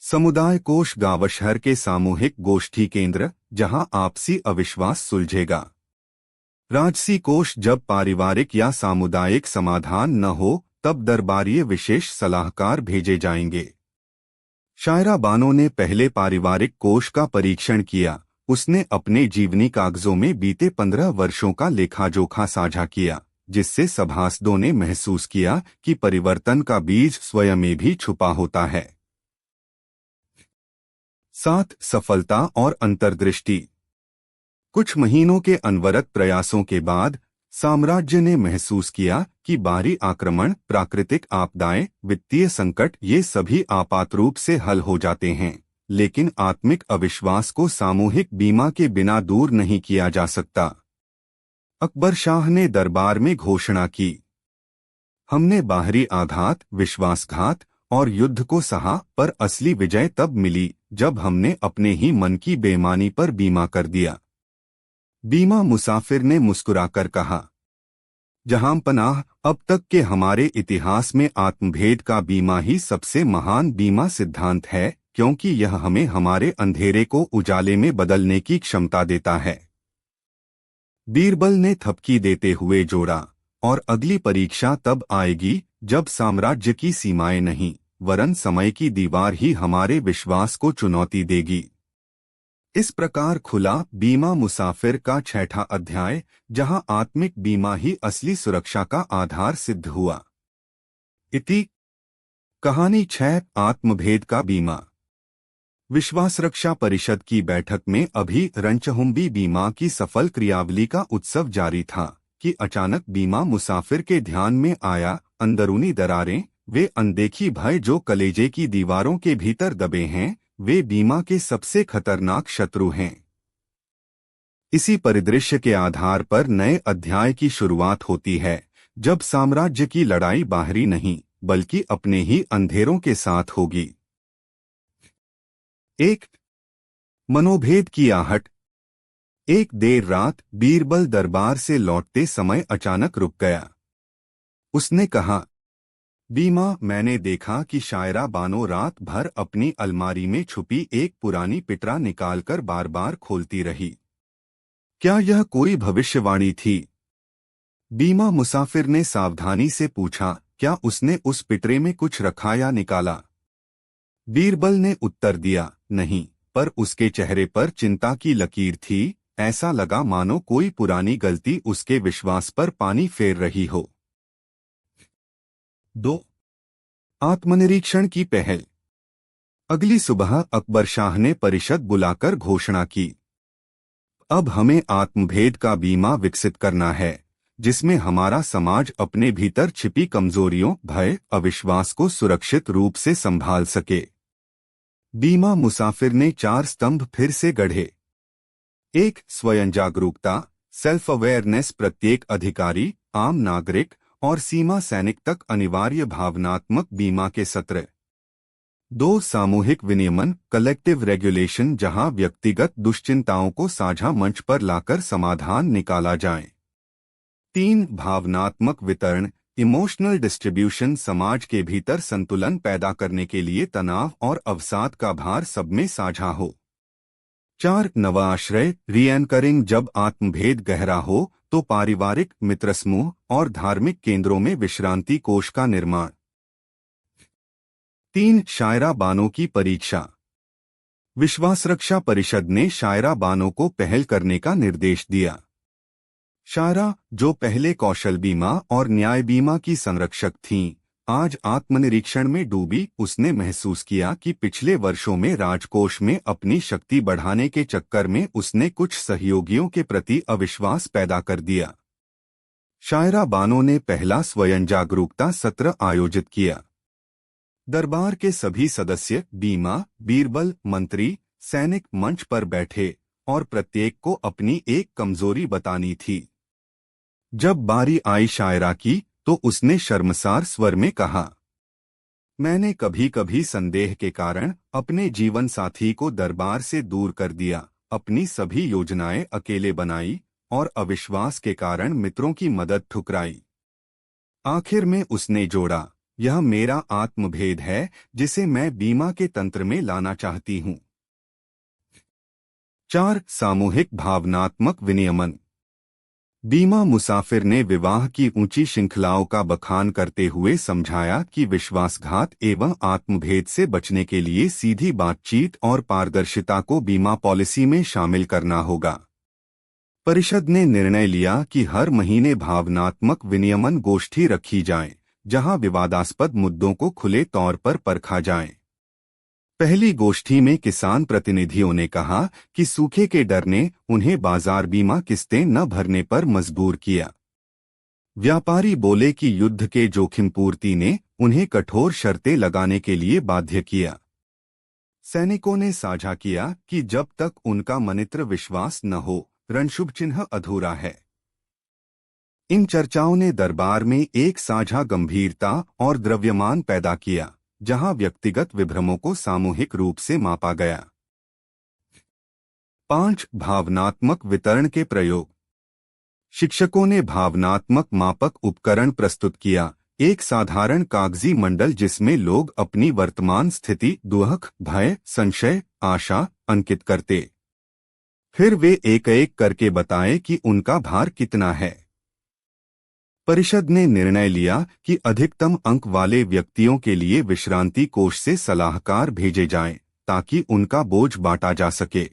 समुदाय कोष, गांव शहर के सामूहिक गोष्ठी केंद्र, जहां आपसी अविश्वास सुलझेगा। राजसी कोष, जब पारिवारिक या सामुदायिक समाधान न हो तब दरबारीय विशेष सलाहकार भेजे जाएंगे। शायरा बानो ने पहले पारिवारिक कोष का परीक्षण किया उसने अपने जीवनी कागजों में बीते 15 वर्षों का लेखा-जोखा साझा किया, जिससे सभासदों ने महसूस किया कि परिवर्तन का बीज स्वयं में भी छुपा होता है। 7. सफलता और अंतर्दृष्टि। कुछ महीनों के अनवरत प्रयासों के बाद साम्राज्य ने महसूस किया कि बाहरी आक्रमण, प्राकृतिक आपदाएं, वित्तीय संकट ये सभी आपात रूप से हल हो जाते हैं, लेकिन आत्मिक अविश्वास को सामूहिक बीमा के बिना दूर नहीं किया जा सकता। अकबर शाह ने दरबार में घोषणा की, हमने बाहरी आघात, विश्वासघात और युद्ध को सहा, पर असली विजय तब मिली जब हमने अपने ही मन की बेईमानी पर बीमा कर दिया। बीमा मुसाफिर ने मुस्कुराकर कहा, जहां पनाह, अब तक के हमारे इतिहास में आत्मभेद का बीमा ही सबसे महान बीमा सिद्धांत है, क्योंकि यह हमें हमारे अंधेरे को उजाले में बदलने की क्षमता देता है। बीरबल ने थपकी देते हुए जोड़ा, और अगली परीक्षा तब आएगी जब साम्राज्य की सीमाएं नहीं, वरन समय की दीवार ही हमारे विश्वास को चुनौती देगी। इस प्रकार खुला बीमा मुसाफिर का 6ठा अध्याय, जहां आत्मिक बीमा ही असली सुरक्षा का आधार सिद्ध हुआ। इति कहानी 6, आत्मभेद का बीमा। विश्वास रक्षा परिषद की बैठक में अभी रणचहुंबी बीमा की सफल क्रियावली का उत्सव जारी था कि अचानक बीमा मुसाफिर के ध्यान में आया, अंदरूनी दरारें, वे अनदेखी भय जो कलेजे की दीवारों के भीतर दबे हैं, वे बीमा के सबसे खतरनाक शत्रु हैं। इसी परिदृश्य के आधार पर नए अध्याय की शुरुआत होती है, जब साम्राज्य की लड़ाई बाहरी नहीं बल्कि अपने ही अंधेरों के साथ होगी। 1. मनोभेद की आहट। एक देर रात बीरबल दरबार से लौटते समय अचानक रुक गया। उसने कहा, बीमा, मैंने देखा कि शायरा बानो रात भर अपनी अलमारी में छुपी एक पुरानी पिटरा निकालकर बार बार खोलती रही। क्या यह कोई भविष्यवाणी थी? बीमा मुसाफिर ने सावधानी से पूछा, क्या उसने उस पिटरे में कुछ रखा या निकाला? बीरबल ने उत्तर दिया, नहीं, पर उसके चेहरे पर चिंता की लकीर थी, ऐसा लगा मानो कोई पुरानी गलती उसके विश्वास पर पानी फेर रही हो। 2. आत्मनिरीक्षण की पहल। अगली सुबह अकबर शाह ने परिषद बुलाकर घोषणा की, अब हमें आत्मभेद का बीमा विकसित करना है, जिसमें हमारा समाज अपने भीतर छिपी कमजोरियों, भय, अविश्वास को सुरक्षित रूप से संभाल सके। बीमा मुसाफिर ने 4 स्तंभ फिर से गढ़े। 1. स्वयं जागरूकता, सेल्फ अवेयरनेस, प्रत्येक अधिकारी, आम नागरिक और सीमा सैनिक तक अनिवार्य भावनात्मक बीमा के सत्र। 2. सामूहिक विनियमन, कलेक्टिव रेगुलेशन, जहां व्यक्तिगत दुश्चिंताओं को साझा मंच पर लाकर समाधान निकाला जाए। 3. भावनात्मक वितरण, इमोशनल डिस्ट्रीब्यूशन, समाज के भीतर संतुलन पैदा करने के लिए तनाव और अवसाद का भार सब में साझा हो। 4. नवाश्रय, रीएंकरिंग, जब आत्मभेद गहरा हो तो पारिवारिक, मित्र समूह और धार्मिक केंद्रों में विश्रांति कोष का निर्माण। 3. शायरा बानो की परीक्षा। विश्वास रक्षा परिषद ने शायरा बानो को पहल करने का निर्देश दिया। शायरा, जो पहले कौशल बीमा और न्याय बीमा की संरक्षक थीं, आज आत्मनिरीक्षण में डूबी। उसने महसूस किया कि पिछले वर्षों में राजकोष में अपनी शक्ति बढ़ाने के चक्कर में उसने कुछ सहयोगियों के प्रति अविश्वास पैदा कर दिया। शायरा बानो ने पहला स्वयं जागरूकता सत्र आयोजित किया। दरबार के सभी सदस्य, बीमा, बीरबल, मंत्री, सैनिक मंच पर बैठे और प्रत्येक को अपनी एक कमजोरी बतानी थी। जब बारी आई शायरा की, तो उसने शर्मसार स्वर में कहा, मैंने कभी कभी संदेह के कारण अपने जीवन साथी को दरबार से दूर कर दिया, अपनी सभी योजनाएं अकेले बनाई और अविश्वास के कारण मित्रों की मदद ठुकराई। आखिर में उसने जोड़ा, यह मेरा आत्मभेद है जिसे मैं बीमा के तंत्र में लाना चाहती हूं। 4. सामूहिक भावनात्मक विनियमन। बीमा मुसाफिर ने विवाह की ऊंची श्रृंखलाओं का बखान करते हुए समझाया कि विश्वासघात एवं आत्मभेद से बचने के लिए सीधी बातचीत और पारदर्शिता को बीमा पॉलिसी में शामिल करना होगा। परिषद ने निर्णय लिया कि हर महीने भावनात्मक विनियमन गोष्ठी रखी जाए, जहां विवादास्पद मुद्दों को खुले तौर पर परखा जाए। पहली गोष्ठी में किसान प्रतिनिधियों ने कहा कि सूखे के डर ने उन्हें बाजार बीमा किस्तें न भरने पर मजबूर किया। व्यापारी बोले कि युद्ध के जोखिम पूर्ति ने उन्हें कठोर शर्तें लगाने के लिए बाध्य किया। सैनिकों ने साझा किया कि जब तक उनका मनित्र विश्वास न हो, रणशुभ चिन्ह अधूरा है। इन चर्चाओं ने दरबार में एक साझा गंभीरता और द्रव्यमान पैदा किया, जहां व्यक्तिगत विभ्रमों को सामूहिक रूप से मापा गया। 5. भावनात्मक वितरण के प्रयोग। शिक्षकों ने भावनात्मक मापक उपकरण प्रस्तुत किया, एक साधारण कागजी मंडल जिसमें लोग अपनी वर्तमान स्थिति, दुख, भय, संशय, आशा अंकित करते। फिर वे एक एक करके बताएं कि उनका भार कितना है। परिषद ने निर्णय लिया कि अधिकतम अंक वाले व्यक्तियों के लिए विश्रांति कोष से सलाहकार भेजे जाएं, ताकि उनका बोझ बांटा जा सके।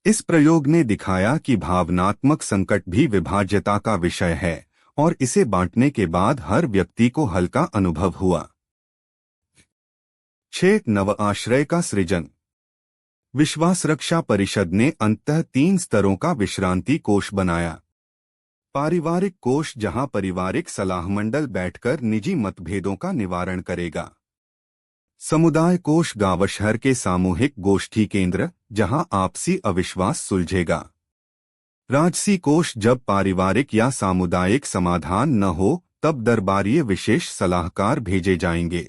इस प्रयोग ने दिखाया कि भावनात्मक संकट भी विभाज्यता का विषय है और इसे बांटने के बाद हर व्यक्ति को हल्का अनुभव हुआ। 6. नव आश्रय का सृजन। विश्वास रक्षा परिषद ने अंततः 3 स्तरों का विश्रांति कोष बनाया। पारिवारिक कोष, जहां पारिवारिक सलाह मंडल बैठकर निजी मतभेदों का निवारण करेगा। समुदाय कोष, गांव शहर के सामूहिक गोष्ठी केंद्र, जहां आपसी अविश्वास सुलझेगा। राजसी कोष, जब पारिवारिक या सामुदायिक समाधान न हो तब दरबारीय विशेष सलाहकार भेजे जाएंगे।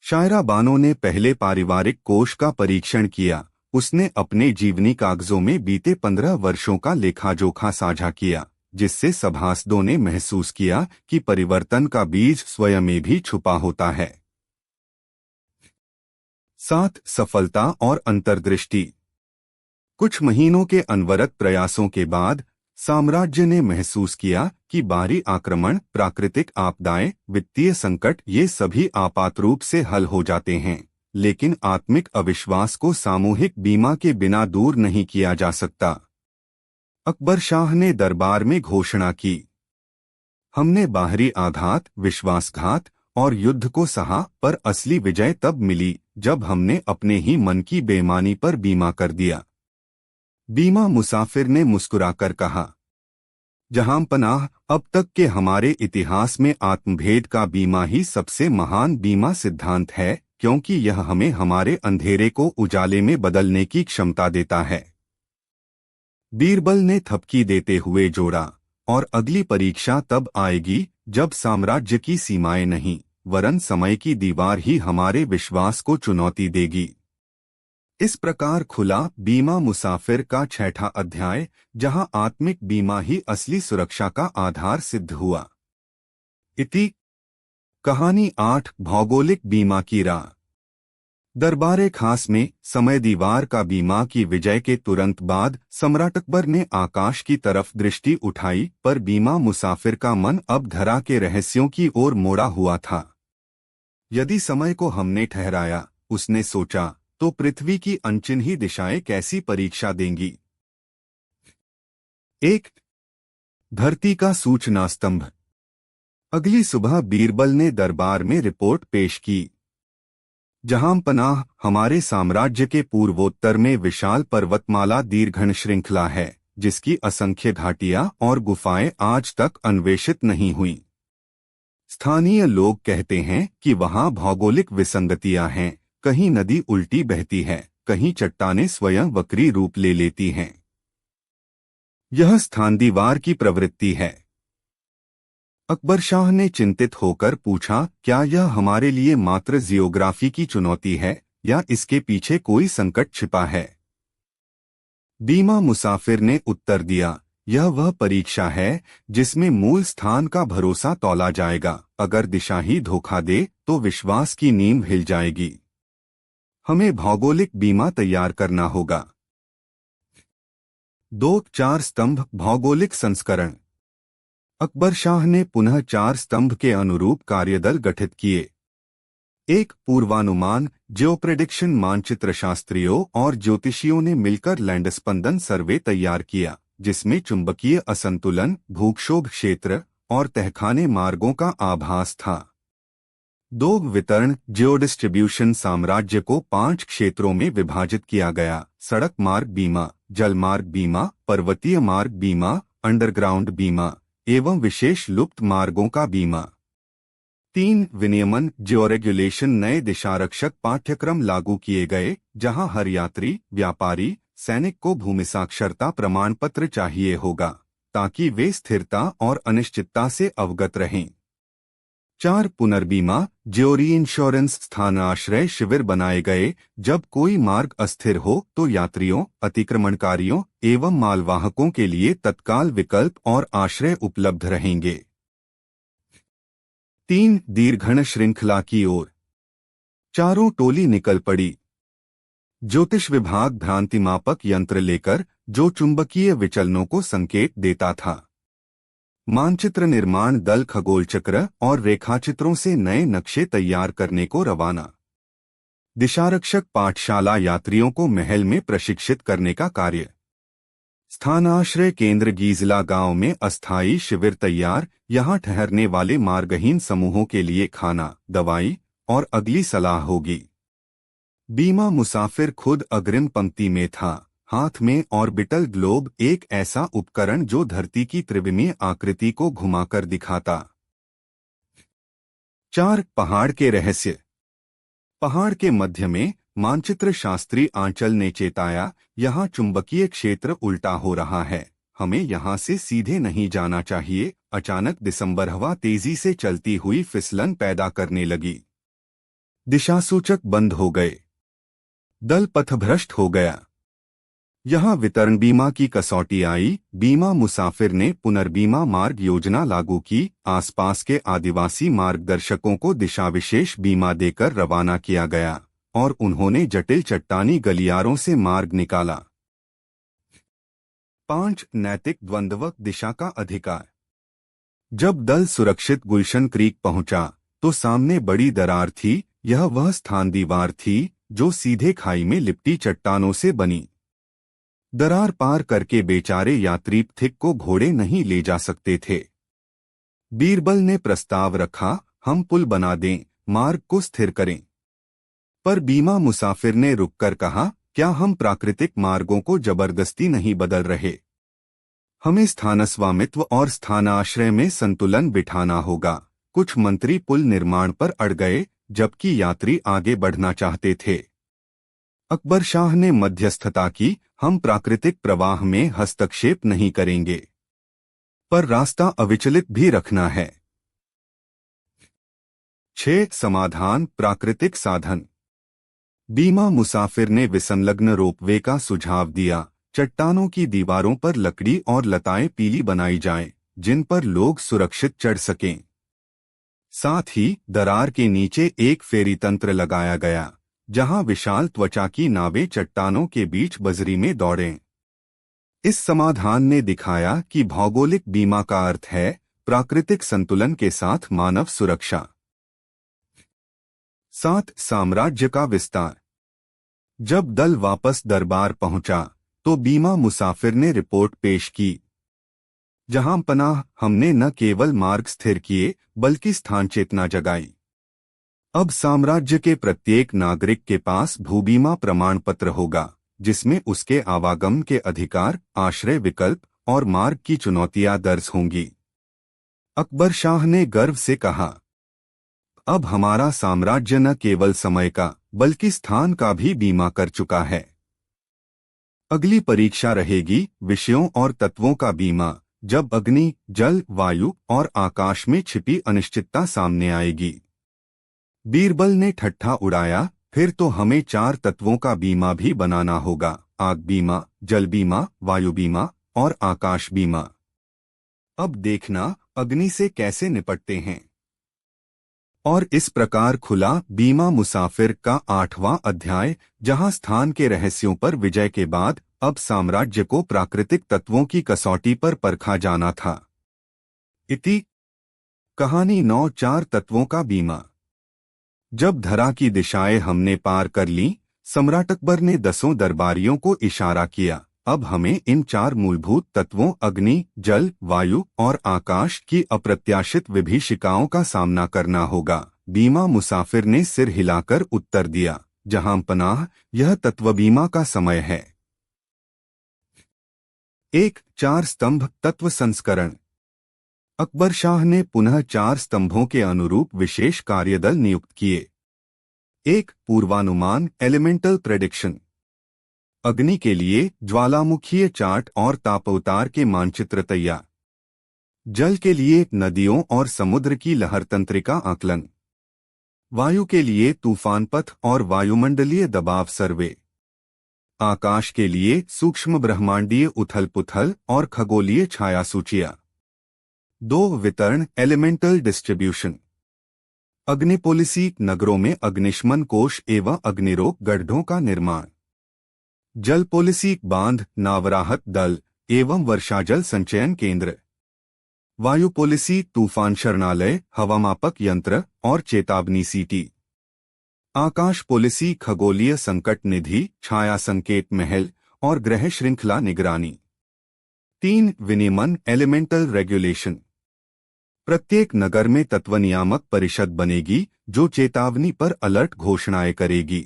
शायरा बानो ने पहले पारिवारिक कोष का परीक्षण किया। उसने अपने जीवनी कागजों में बीते 15 वर्षों का लेखा-जोखा साझा किया, जिससे सभासदों ने महसूस किया कि परिवर्तन का बीज स्वयं में भी छुपा होता है। 7. सफलता और अंतर्दृष्टि। कुछ महीनों के अनवरत प्रयासों के बाद साम्राज्य ने महसूस किया कि बाहरी आक्रमण, प्राकृतिक आपदाएं, वित्तीय संकट, ये सभी आपात रूप से हल हो जाते हैं, लेकिन आत्मिक अविश्वास को सामूहिक बीमा के बिना दूर नहीं किया जा सकता। अकबर शाह ने दरबार में घोषणा की, हमने बाहरी आघात, विश्वासघात और युद्ध को सहा, पर असली विजय तब मिली जब हमने अपने ही मन की बेईमानी पर बीमा कर दिया। बीमा मुसाफिर ने मुस्कुराकर कहा, जहां पनाह, अब तक के हमारे इतिहास में आत्मभेद का बीमा ही सबसे महान बीमा सिद्धांत है, क्योंकि यह हमें हमारे अंधेरे को उजाले में बदलने की क्षमता देता है। बीरबल ने थपकी देते हुए जोड़ा, और अगली परीक्षा तब आएगी जब साम्राज्य की सीमाएं नहीं, वरन समय की दीवार ही हमारे विश्वास को चुनौती देगी। इस प्रकार खुला बीमा मुसाफिर का 6ठा अध्याय, जहां आत्मिक बीमा ही असली सुरक्षा का आधार सिद्ध हुआ। इति कहानी 8 भौगोलिक बीमा की राह। दरबारे खास में समय दीवार का बीमा की विजय के तुरंत बाद सम्राट अकबर ने आकाश की तरफ दृष्टि उठाई, पर बीमा मुसाफिर का मन अब धरा के रहस्यों की ओर मोड़ा हुआ था। यदि समय को हमने ठहराया, उसने सोचा, तो पृथ्वी की अनचिन्ही दिशाएं कैसी परीक्षा देंगी। 1. धरती का सूचना स्तंभ। अगली सुबह बीरबल ने दरबार में रिपोर्ट पेश की, जहां पनाह, हमारे साम्राज्य के पूर्वोत्तर में विशाल पर्वतमाला दीर्घ श्रृंखला है, जिसकी असंख्य घाटियां और गुफाएं आज तक अन्वेषित नहीं हुई। स्थानीय लोग कहते हैं कि वहां भौगोलिक विसंगतियां हैं, कहीं नदी उल्टी बहती है, कहीं चट्टानें स्वयं वक्री रूप ले लेती हैं। यह स्थानदीवार की प्रवृत्ति है। अकबर शाह ने चिंतित होकर पूछा, क्या यह हमारे लिए मात्र जियोग्राफी की चुनौती है, या इसके पीछे कोई संकट छिपा है? बीमा मुसाफिर ने उत्तर दिया, यह वह परीक्षा है जिसमें मूल स्थान का भरोसा तौला जाएगा। अगर दिशा ही धोखा दे तो विश्वास की नींव हिल जाएगी। हमें भौगोलिक बीमा तैयार करना होगा। 4 स्तंभ भौगोलिक संस्करण। अकबर शाह ने पुनः 4 स्तंभ के अनुरूप कार्यदल गठित किए। एक पूर्वानुमान जियोप्रेडिक्शन मानचित्र शास्त्रियों और ज्योतिषियों ने मिलकर लैंडस्पंदन सर्वे तैयार किया, जिसमें चुंबकीय असंतुलन, भूक्षोभ क्षेत्र और तहखाने मार्गों का आभास था। 2 वितरण जियोडिस्ट्रीब्यूशन साम्राज्य को 5 क्षेत्रों में विभाजित किया गया: सड़क मार्ग बीमा, जलमार्ग बीमा, पर्वतीय मार्ग बीमा, अंडरग्राउंड बीमा एवं विशेष लुप्त मार्गों का बीमा। 3 विनियमन जियोरेगुलेशन नए दिशारक्षक पाठ्यक्रम लागू किए गए, जहां हर यात्री, व्यापारी, सैनिक को भूमि साक्षरता प्रमाण पत्र चाहिए होगा, ताकि वे स्थिरता और अनिश्चितता से अवगत रहें। 4 पुनर्बीमा जियोरी इंश्योरेंस स्थानाश्रय शिविर बनाए गए। जब कोई मार्ग अस्थिर हो तो यात्रियों, अतिक्रमणकारियों एवं मालवाहकों के लिए तत्काल विकल्प और आश्रय उपलब्ध रहेंगे। 3 दीर्घण श्रृंखला की ओर चारों टोली निकल पड़ी। ज्योतिष विभाग भ्रांतिमापक यंत्र लेकर, जो चुंबकीय विचलनों को संकेत देता था। मानचित्र निर्माण दल खगोलचक्र और रेखाचित्रों से नए नक्शे तैयार करने को रवाना। दिशारक्षक पाठशाला यात्रियों को महल में प्रशिक्षित करने का कार्य। स्थानाश्रय केंद्र गीजला गांव में अस्थायी शिविर तैयार, यहां ठहरने वाले मार्गहीन समूहों के लिए खाना, दवाई और अगली सलाह होगी। बीमा मुसाफिर खुद अग्रिम पंक्ति में था। हाथ में ऑर्बिटल ग्लोब, एक ऐसा उपकरण जो धरती की त्रिविमीय आकृति को घुमाकर दिखाता। 4 पहाड़ के रहस्य। पहाड़ के मध्य में मानचित्र शास्त्री आंचल ने चेताया, यहाँ चुंबकीय क्षेत्र उल्टा हो रहा है, हमें यहाँ से सीधे नहीं जाना चाहिए। अचानक दिसंबर हवा तेजी से चलती हुई फिसलन पैदा करने लगी। दिशासूचक बंद हो गए। दल पथभ्रष्ट हो गया। यहाँ वितरण बीमा की कसौटी आई। बीमा मुसाफिर ने पुनर्बीमा मार्ग योजना लागू की। आसपास के आदिवासी मार्गदर्शकों को दिशा विशेष बीमा देकर रवाना किया गया और उन्होंने जटिल चट्टानी गलियारों से मार्ग निकाला। 5 नैतिक द्वंद्व दिशा का अधिकार। जब दल सुरक्षित गुलशन क्रीक पहुंचा तो सामने बड़ी दरार थी। यह वह स्थान दीवार थी जो सीधे खाई में लिपटी चट्टानों से बनी। दरार पार करके बेचारे यात्री थिक को घोड़े नहीं ले जा सकते थे। बीरबल ने प्रस्ताव रखा, हम पुल बना दें, मार्ग को स्थिर करें। पर बीमा मुसाफिर ने रुककर कहा, क्या हम प्राकृतिक मार्गों को जबरदस्ती नहीं बदल रहे? हमें स्थानस्वामित्व और स्थानाश्रय में संतुलन बिठाना होगा। कुछ मंत्री पुल निर्माण पर अड़ गए, जबकि यात्री आगे बढ़ना चाहते थे। अकबर शाह ने मध्यस्थता की, हम प्राकृतिक प्रवाह में हस्तक्षेप नहीं करेंगे, पर रास्ता अविचलित भी रखना है। 6 समाधान प्राकृतिक साधन। बीमा मुसाफिर ने विसंलग्न रोपवे का सुझाव दिया। चट्टानों की दीवारों पर लकड़ी और लताएं पीली बनाई जाएं, जिन पर लोग सुरक्षित चढ़ सकें। साथ ही दरार के नीचे एक फेरी तंत्र लगाया गया, जहां विशाल त्वचा की नावें चट्टानों के बीच बजरी में दौड़ें। इस समाधान ने दिखाया कि भौगोलिक बीमा का अर्थ है प्राकृतिक संतुलन के साथ मानव सुरक्षा। 7 साम्राज्य का विस्तार। जब दल वापस दरबार पहुंचा तो बीमा मुसाफिर ने रिपोर्ट पेश की, जहां पनाह हमने न केवल मार्ग स्थिर किए बल्कि स्थान चेतना जगाई। अब साम्राज्य के प्रत्येक नागरिक के पास भूबीमा प्रमाण पत्र होगा, जिसमें उसके आवागमन के अधिकार, आश्रय विकल्प और मार्ग की चुनौतियां दर्ज होंगी। अकबर शाह ने गर्व से कहा, अब हमारा साम्राज्य न केवल समय का बल्कि स्थान का भी बीमा कर चुका है। अगली परीक्षा रहेगी विषयों और तत्वों का बीमा, जब अग्नि, जल, वायु और आकाश में छिपी अनिश्चितता सामने आएगी। बीरबल ने ठट्ठा उड़ाया, फिर तो हमें 4 तत्वों का बीमा भी बनाना होगा: आग बीमा, जल बीमा, वायु बीमा और आकाश बीमा। अब देखना अग्नि से कैसे निपटते हैं। और इस प्रकार खुला बीमा मुसाफिर का 8वां अध्याय, जहां स्थान के रहस्यों पर विजय के बाद अब साम्राज्य को प्राकृतिक तत्वों की कसौटी पर परखा जाना था। इति कहानी 9 4 तत्वों का बीमा। जब धरा की दिशाएं हमने पार कर लीं, सम्राट अकबर ने 10 दरबारियों को इशारा किया, अब हमें इन 4 मूलभूत तत्वों अग्नि, जल, वायु और आकाश की अप्रत्याशित विभीषिकाओं का सामना करना होगा। बीमा मुसाफिर ने सिर हिलाकर उत्तर दिया, जहां पनाह, यह तत्व बीमा का समय है। 1 4 स्तंभ तत्व संस्करण। अकबर शाह ने पुनः 4 स्तंभों के अनुरूप विशेष कार्यदल नियुक्त किए। 1 पूर्वानुमान एलिमेंटल प्रेडिक्शन। अग्नि के लिए ज्वालामुखीय चार्ट और तापोतार के मानचित्र तैयार। जल के लिए नदियों और समुद्र की लहर तंत्रिका आकलन। वायु के लिए तूफान पथ और वायुमंडलीय दबाव सर्वे। आकाश के लिए सूक्ष्म ब्रह्मांडीय उथल पुथल और खगोलीय छाया सूचियां। 2 वितरण एलिमेंटल डिस्ट्रीब्यूशन। अग्नि पॉलिसी नगरों में अग्निशमन कोष एवं अग्निरोध गड्ढों का निर्माण। जल पॉलिसी बांध, नावराहत दल एवं वर्षाजल संचयन केंद्र। वायु पॉलिसी तूफान शरणालय, हवामापक यंत्र और चेतावनी सीटी। आकाश पॉलिसी खगोलीय संकट निधि, छाया संकेत महल और ग्रह श्रृंखला निगरानी। 3 विनियमन एलिमेंटल रेगुलेशन। प्रत्येक नगर में तत्व नियामक परिषद बनेगी जो चेतावनी पर अलर्ट घोषणाएं करेगी।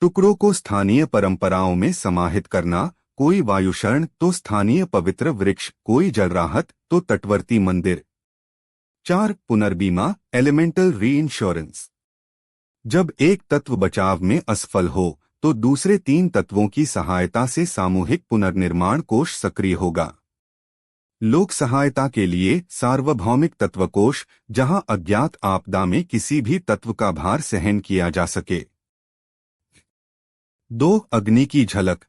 टुकड़ों को स्थानीय परंपराओं में समाहित करना, कोई वायुशरण तो स्थानीय पवित्र वृक्ष, कोई जल राहत तो तटवर्ती मंदिर। 4 पुनर्बीमा एलिमेंटल री इंश्योरेंस। जब एक तत्व बचाव में असफल हो तो दूसरे 3 तत्वों की सहायता से सामूहिक पुनर्निर्माण कोष सक्रिय होगा। लोक सहायता के लिए सार्वभौमिक तत्व कोष, जहां अज्ञात आपदा में किसी भी तत्व का भार सहन किया जा सके। 2 अग्नि की झलक।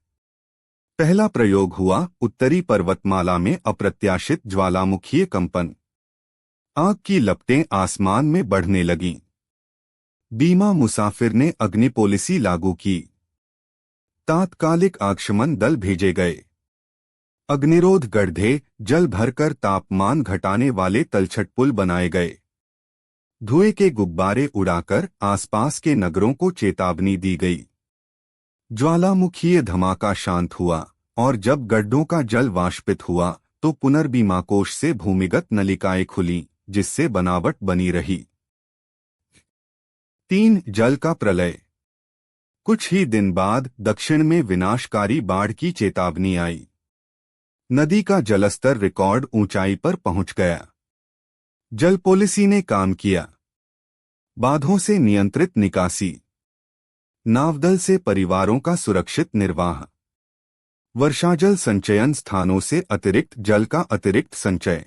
पहला प्रयोग हुआ उत्तरी पर्वतमाला में अप्रत्याशित ज्वालामुखीय कंपन। आग की लपटें आसमान में बढ़ने लगीं। बीमा मुसाफिर ने अग्नि पॉलिसी लागू की। तात्कालिक आगशमन दल भेजे गए। अग्निरोध गड्ढे, जल भरकर तापमान घटाने वाले तलछट पुल बनाए गए। धुएं के गुब्बारे उड़ाकर आसपास के नगरों को चेतावनी दी गई। ज्वालामुखीय धमाका शांत हुआ और जब गड्ढों का जल वाष्पित हुआ तो पुनर्बीमा कोष से भूमिगत नलिकाएं खुलीं, जिससे बनावट बनी रही। 3 जल का प्रलय। कुछ ही दिन बाद दक्षिण में विनाशकारी बाढ़ की चेतावनी आई। नदी का जलस्तर रिकॉर्ड ऊंचाई पर पहुंच गया। जल पॉलिसी ने काम किया। बांधों से नियंत्रित निकासी। नावदल से परिवारों का सुरक्षित निर्वाह। वर्षाजल संचयन स्थानों से अतिरिक्त जल का अतिरिक्त संचय।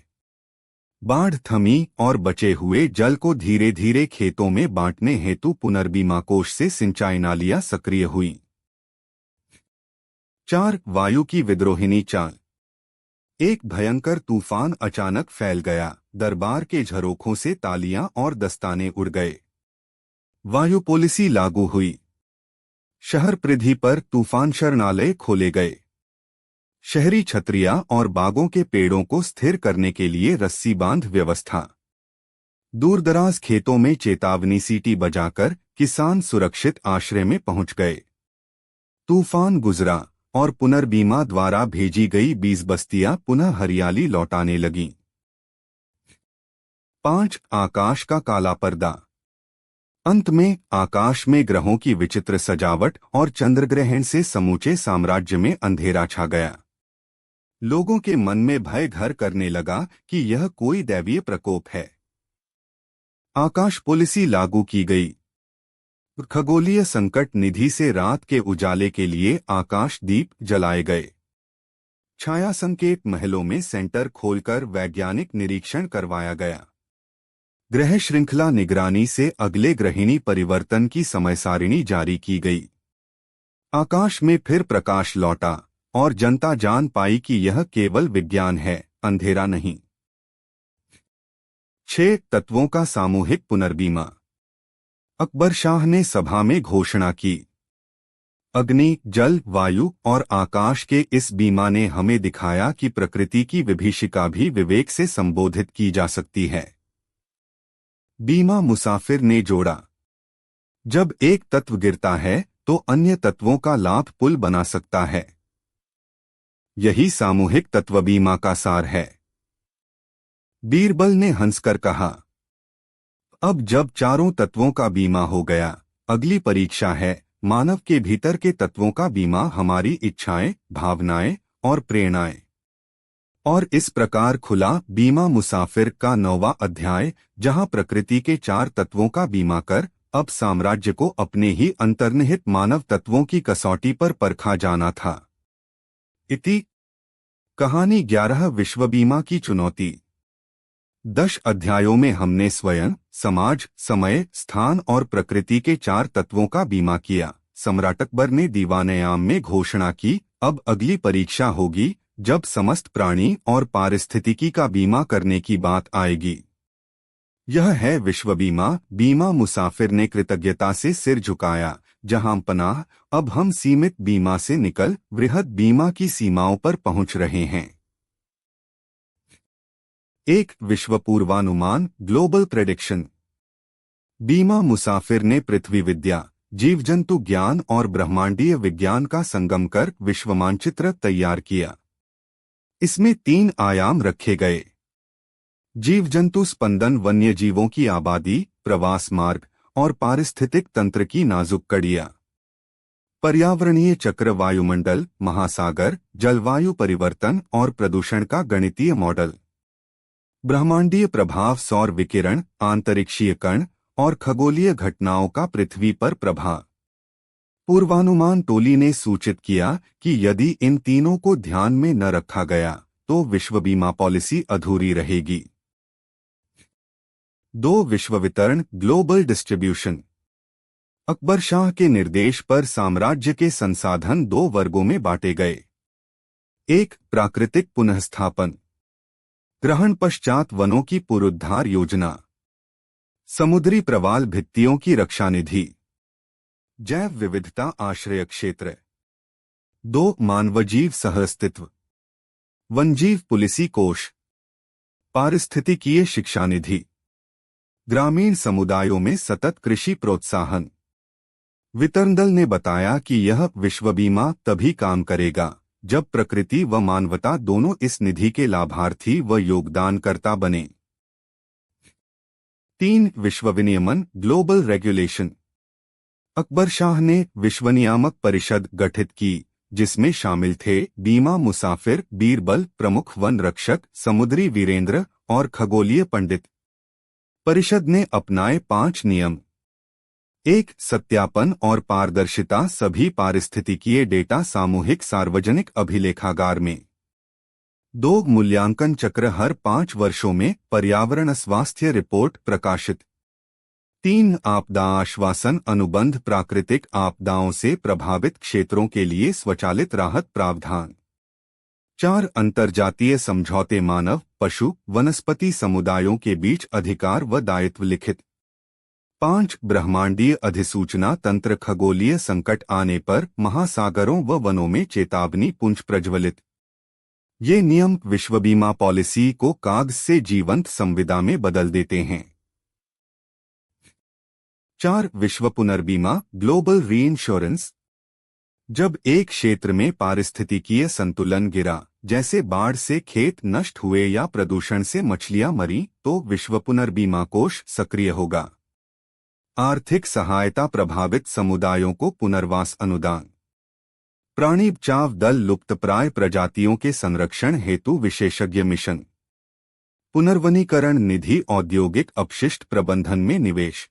बाढ़ थमी और बचे हुए जल को धीरे धीरे खेतों में बांटने हेतु पुनर्बीमा कोष से सिंचाई नालियां सक्रिय हुई। 4 वायु की विद्रोहिणी चाल। एक भयंकर तूफान अचानक फैल गया। दरबार के झरोखों से तालियां और दस्ताने उड़ गए। वायु पॉलिसी लागू हुई। शहर परिधि पर तूफान शरणालय खोले गए। शहरी छतरियां और बागों के पेड़ों को स्थिर करने के लिए रस्सी बांध व्यवस्था। दूरदराज खेतों में चेतावनी सीटी बजाकर किसान सुरक्षित आश्रय में पहुंच गए। तूफान गुजरा और पुनर्बीमा द्वारा भेजी गई 20 बस्तियां पुनः हरियाली लौटाने लगीं। 5 आकाश का काला पर्दा। अंत में आकाश में ग्रहों की विचित्र सजावट और चंद्रग्रहण से समूचे साम्राज्य में अंधेरा छा गया। लोगों के मन में भय घर करने लगा कि यह कोई दैवीय प्रकोप है। आकाश पॉलिसी लागू की गई। खगोलीय संकट निधि से रात के उजाले के लिए आकाश दीप जलाए गए। छाया संकेत महलों में सेंटर खोलकर वैज्ञानिक निरीक्षण करवाया गया। ग्रह श्रृंखला निगरानी से अगले ग्रहिणी परिवर्तन की समय सारिणी जारी की गई। आकाश में फिर प्रकाश लौटा और जनता जान पाई कि यह केवल विज्ञान है, अंधेरा नहीं। 6 तत्वों का सामूहिक पुनर्बीमा। अकबर शाह ने सभा में घोषणा की। अग्नि, जल, वायु और आकाश के इस बीमा ने हमें दिखाया कि प्रकृति की विभीषिका भी विवेक से संबोधित की जा सकती है। बीमा मुसाफिर ने जोड़ा, जब एक तत्व गिरता है तो अन्य तत्वों का लाभ पुल बना सकता है। यही सामूहिक तत्व बीमा का सार है। बीरबल ने हंसकर कहा, अब जब चारों तत्वों का बीमा हो गया, अगली परीक्षा है मानव के भीतर के तत्वों का बीमा, हमारी इच्छाएं, भावनाएं और प्रेरणाएं। और इस प्रकार खुला बीमा मुसाफिर का 9वां अध्याय, जहां प्रकृति के 4 तत्वों का बीमा कर अब साम्राज्य को अपने ही अंतर्निहित मानव तत्वों की कसौटी पर परखा जाना था। इति कहानी 11 विश्व बीमा की चुनौती। 10 अध्यायों में हमने स्वयं, समाज, समय, स्थान और प्रकृति के 4 तत्वों का बीमा किया। सम्राट अकबर ने दीवान-ए-आम में घोषणा की, अब अगली परीक्षा होगी जब समस्त प्राणी और पारिस्थितिकी का बीमा करने की बात आएगी। यह है विश्व बीमा। बीमा मुसाफिर ने कृतज्ञता से सिर झुकाया, जहां पनाह, अब हम सीमित बीमा से निकल वृहद बीमा की सीमाओं पर पहुंच रहे हैं। एक विश्व पूर्वानुमान, ग्लोबल प्रेडिक्शन। बीमा मुसाफिर ने पृथ्वी विद्या, जीव जंतु ज्ञान और ब्रह्मांडीय विज्ञान का संगम कर विश्व मानचित्र तैयार किया। इसमें 3 आयाम रखे गए: जीव जंतु स्पंदन, वन्य जीवों की आबादी, प्रवास मार्ग और पारिस्थितिक तंत्र की नाजुक कड़ियां। पर्यावरणीय चक्र, वायुमंडल, महासागर, जलवायु परिवर्तन और प्रदूषण का गणितीय मॉडल। ब्रह्मांडीय प्रभाव, सौर विकिरण, अंतरिक्षीय कण और खगोलीय घटनाओं का पृथ्वी पर प्रभाव। पूर्वानुमान टोली ने सूचित किया कि यदि इन तीनों को ध्यान में न रखा गया तो विश्व बीमा पॉलिसी अधूरी रहेगी। 2 विश्व वितरण, ग्लोबल डिस्ट्रीब्यूशन। अकबर शाह के निर्देश पर साम्राज्य के संसाधन 2 वर्गों में बांटे गए। 1 प्राकृतिक पुनर्स्थापन, ग्रहण पश्चात वनों की पुनरुद्धार योजना, समुद्री प्रवाल भित्तियों की रक्षा निधि, जैव विविधता आश्रय क्षेत्र। 2 मानवजीव सहअस्तित्व, वनजीव पुलिसी कोष, पारिस्थितिकीय शिक्षा निधि, ग्रामीण समुदायों में सतत कृषि प्रोत्साहन। वितरण दल ने बताया कि यह विश्व बीमा तभी काम करेगा जब प्रकृति व मानवता दोनों इस निधि के लाभार्थी व योगदानकर्ता बने। 3 विश्व विनियमन, ग्लोबल रेगुलेशन। अकबर शाह ने विश्व नियामक परिषद गठित की, जिसमें शामिल थे बीमा मुसाफिर, बीरबल, प्रमुख वन रक्षक, समुद्री वीरेंद्र और खगोलीय पंडित। परिषद ने अपनाए 5 नियम: 1 सत्यापन और पारदर्शिता, सभी पारिस्थितिकीय डेटा सामूहिक सार्वजनिक अभिलेखागार में। 2 मूल्यांकन चक्र, हर 5 वर्षों में पर्यावरण स्वास्थ्य रिपोर्ट प्रकाशित। 3 आपदा आश्वासन अनुबंध, प्राकृतिक आपदाओं से प्रभावित क्षेत्रों के लिए स्वचालित राहत प्रावधान। 4 अंतर्जातीय समझौते, मानव, पशु, वनस्पति समुदायों के बीच अधिकार व दायित्व लिखित। 5 ब्रह्मांडीय अधिसूचना तंत्र, खगोलीय संकट आने पर महासागरों व वनों में चेतावनी पुंज प्रज्वलित। ये नियम विश्व बीमा पॉलिसी को कागज से जीवंत संविदा में बदल देते हैं। 4 विश्व पुनर्बीमा, ग्लोबल रीइंश्योरेंस। जब एक क्षेत्र में पारिस्थितिकीय संतुलन गिरा, जैसे बाढ़ से खेत नष्ट हुए या प्रदूषण से मछलियां मरी, तो विश्व पुनर्बीमा कोष सक्रिय होगा। आर्थिक सहायता, प्रभावित समुदायों को पुनर्वास अनुदान। प्राणी बचाव दल, लुप्तप्राय प्रजातियों के संरक्षण हेतु विशेषज्ञ मिशन। पुनर्वनीकरण निधि, औद्योगिक अपशिष्ट प्रबंधन में निवेश।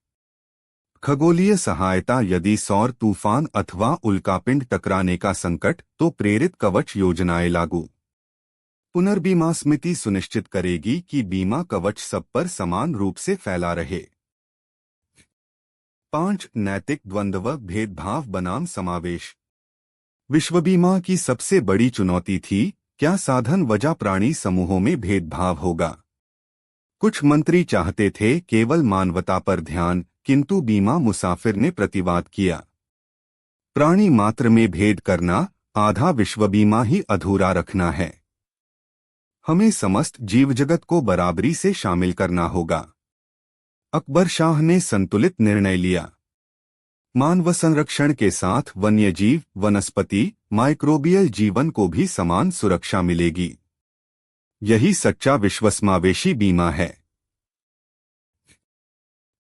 खगोलीय सहायता, यदि सौर तूफान अथवा उल्कापिंड टकराने का संकट, तो प्रेरित कवच योजनाएं लागू। पुनर्बीमा समिति सुनिश्चित करेगी कि बीमा कवच सब पर समान रूप से फैला रहे। 5 नैतिक द्वंद्व, भेदभाव बनाम समावेश। विश्व बीमा की सबसे बड़ी चुनौती थी, क्या साधन वजह प्राणी समूहों में भेदभाव होगा। कुछ मंत्री चाहते थे केवल मानवता पर ध्यान, किंतु बीमा मुसाफिर ने प्रतिवाद किया। प्राणी मात्र में भेद करना, आधा विश्व बीमा ही अधूरा रखना है। हमें समस्त जीव जगत को बराबरी से शामिल करना होगा। अकबर शाह ने संतुलित निर्णय लिया। मानव संरक्षण के साथ वन्यजीव, वनस्पति, माइक्रोबियल जीवन को भी समान सुरक्षा मिलेगी। यही सच्चा विश्वसमावेशी बीमा है।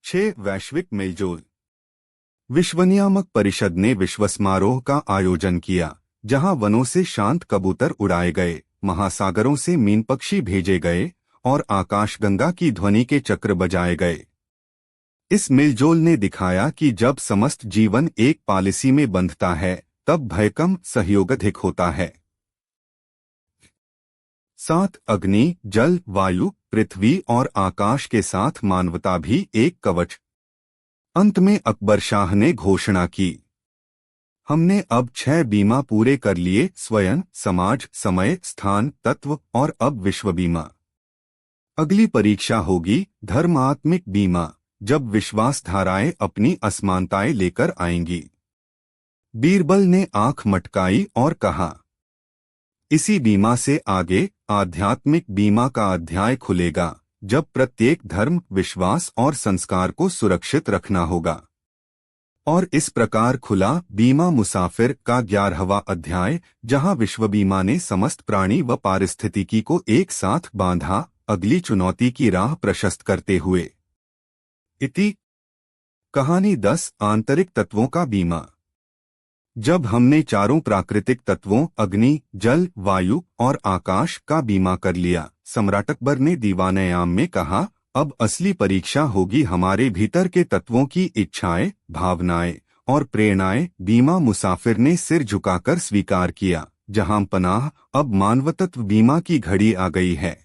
6. वैश्विक मेलजोल। विश्व नियामक परिषद ने विश्व समारोह का आयोजन किया, जहां वनों से शांत कबूतर उड़ाए गए, महासागरों से मीन पक्षी भेजे गए और आकाशगंगा की ध्वनि के चक्र बजाए गए। इस मिलजोल ने दिखाया कि जब समस्त जीवन एक पॉलिसी में बंधता है, तब भय कम, सहयोग अधिक होता है। 7. अग्नि, जल, वायु, पृथ्वी और आकाश के साथ मानवता भी एक कवच। अंत में अकबर शाह ने घोषणा की, हमने अब 6 बीमा पूरे कर लिए, स्वयं, समाज, समय, स्थान, तत्व और अब विश्व बीमा। अगली परीक्षा होगी धर्मात्मिक बीमा, जब विश्वास धाराएं अपनी असमानताएं लेकर आएंगी। बीरबल ने आंख मटकाई और कहा, इसी बीमा से आगे आध्यात्मिक बीमा का अध्याय खुलेगा, जब प्रत्येक धर्म, विश्वास और संस्कार को सुरक्षित रखना होगा। और इस प्रकार खुला बीमा मुसाफिर का 11वां अध्याय, जहां विश्व बीमा ने समस्त प्राणी व पारिस्थितिकी को एक साथ बांधा, अगली चुनौती की राह प्रशस्त करते हुए। इति। कहानी 10। आंतरिक तत्वों का बीमा। जब हमने चारों प्राकृतिक तत्वों अग्नि, जल, वायु और आकाश का बीमा कर लिया, सम्राट अकबर ने दीवान-ए-आम में कहा, अब असली परीक्षा होगी हमारे भीतर के तत्वों की इच्छाएं, भावनाएं और प्रेरणाएं। बीमा मुसाफिर ने सिर झुकाकर स्वीकार किया, जहां पनाह, अब मानवतत्व बीमा की घड़ी आ गई है।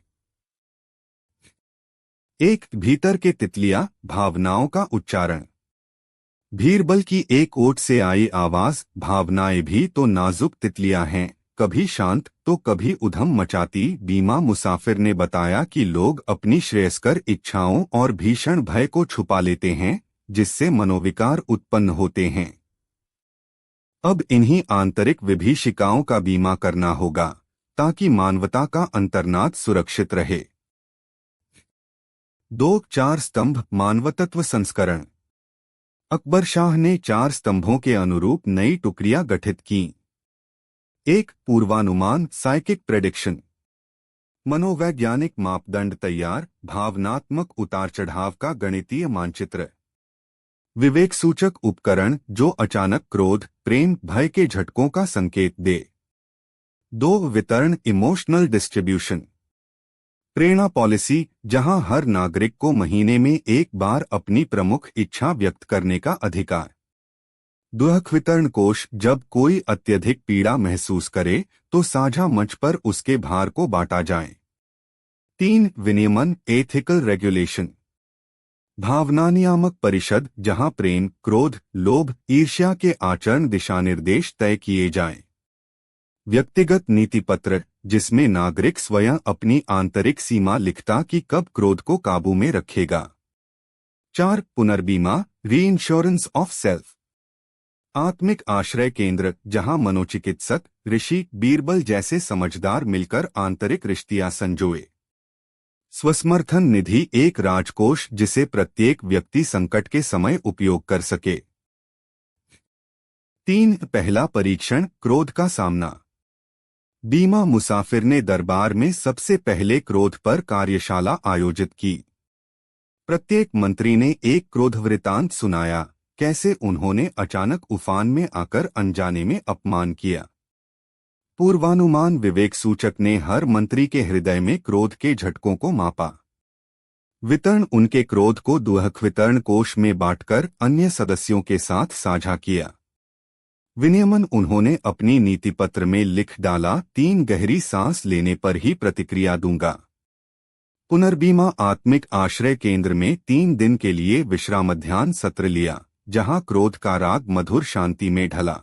1. भीतर के तितलियां, भावनाओं का उच्चारण। बीरबल की एक ओट से आई आवाज, भावनाएं भी तो नाजुक तितलियां हैं, कभी शांत तो कभी उधम मचाती। बीमा मुसाफिर ने बताया कि लोग अपनी श्रेयस्कर इच्छाओं और भीषण भय को छुपा लेते हैं, जिससे मनोविकार उत्पन्न होते हैं। अब इन्हीं आंतरिक विभीषिकाओं का बीमा करना होगा, ताकि मानवता का अंतर्नाद सुरक्षित रहे। 2. 4 स्तंभ, मानवतत्व संस्करण। अकबर शाह ने 4 स्तंभों के अनुरूप नई टुकड़ियां गठित की। 1. पूर्वानुमान, साइकिक प्रेडिक्शन। मनोवैज्ञानिक मापदंड तैयार, भावनात्मक उतार चढ़ाव का गणितीय मानचित्र। विवेक सूचक उपकरण, जो अचानक क्रोध, प्रेम, भय के झटकों का संकेत दे। 2. वितरण, इमोशनल डिस्ट्रीब्यूशन। प्रेरणा पॉलिसी, जहां हर नागरिक को महीने में एक बार अपनी प्रमुख इच्छा व्यक्त करने का अधिकार। दुख वितरण कोष, जब कोई अत्यधिक पीड़ा महसूस करे तो साझा मंच पर उसके भार को बांटा जाए। 3. विनियमन, एथिकल रेगुलेशन। भावना नियामक परिषद, जहां प्रेम, क्रोध, लोभ, ईर्ष्या के आचरण दिशानिर्देश तय किए जाएं। व्यक्तिगत नीति पत्र, जिसमें नागरिक स्वयं अपनी आंतरिक सीमा लिखता कि कब क्रोध को काबू में रखेगा। 4. पुनर्बीमा, रीइंश्योरेंस ऑफ सेल्फ। आत्मिक आश्रय केंद्र, जहां मनोचिकित्सक, ऋषि, बीरबल जैसे समझदार मिलकर आंतरिक रिश्तियां संजोए। स्वसमर्थन निधि, एक राजकोष जिसे प्रत्येक व्यक्ति संकट के समय उपयोग कर सके। 3. पहला परीक्षण, क्रोध का सामना। बीमा मुसाफिर ने दरबार में सबसे पहले क्रोध पर कार्यशाला आयोजित की। प्रत्येक मंत्री ने एक क्रोध वृतांत सुनाया, कैसे उन्होंने अचानक उफान में आकर अनजाने में अपमान किया। पूर्वानुमान, विवेक सूचक ने हर मंत्री के हृदय में क्रोध के झटकों को मापा। वितरण, उनके क्रोध को दुख वितरण कोष में बांटकर अन्य सदस्यों के साथ साझा किया। विनियमन, उन्होंने अपनी नीति पत्र में लिख डाला, 3 गहरी सांस लेने पर ही प्रतिक्रिया दूंगा। पुनर्बीमा, आत्मिक आश्रय केंद्र में 3 दिन के लिए विश्रामध्यान सत्र लिया, जहां क्रोध का राग मधुर शांति में ढला।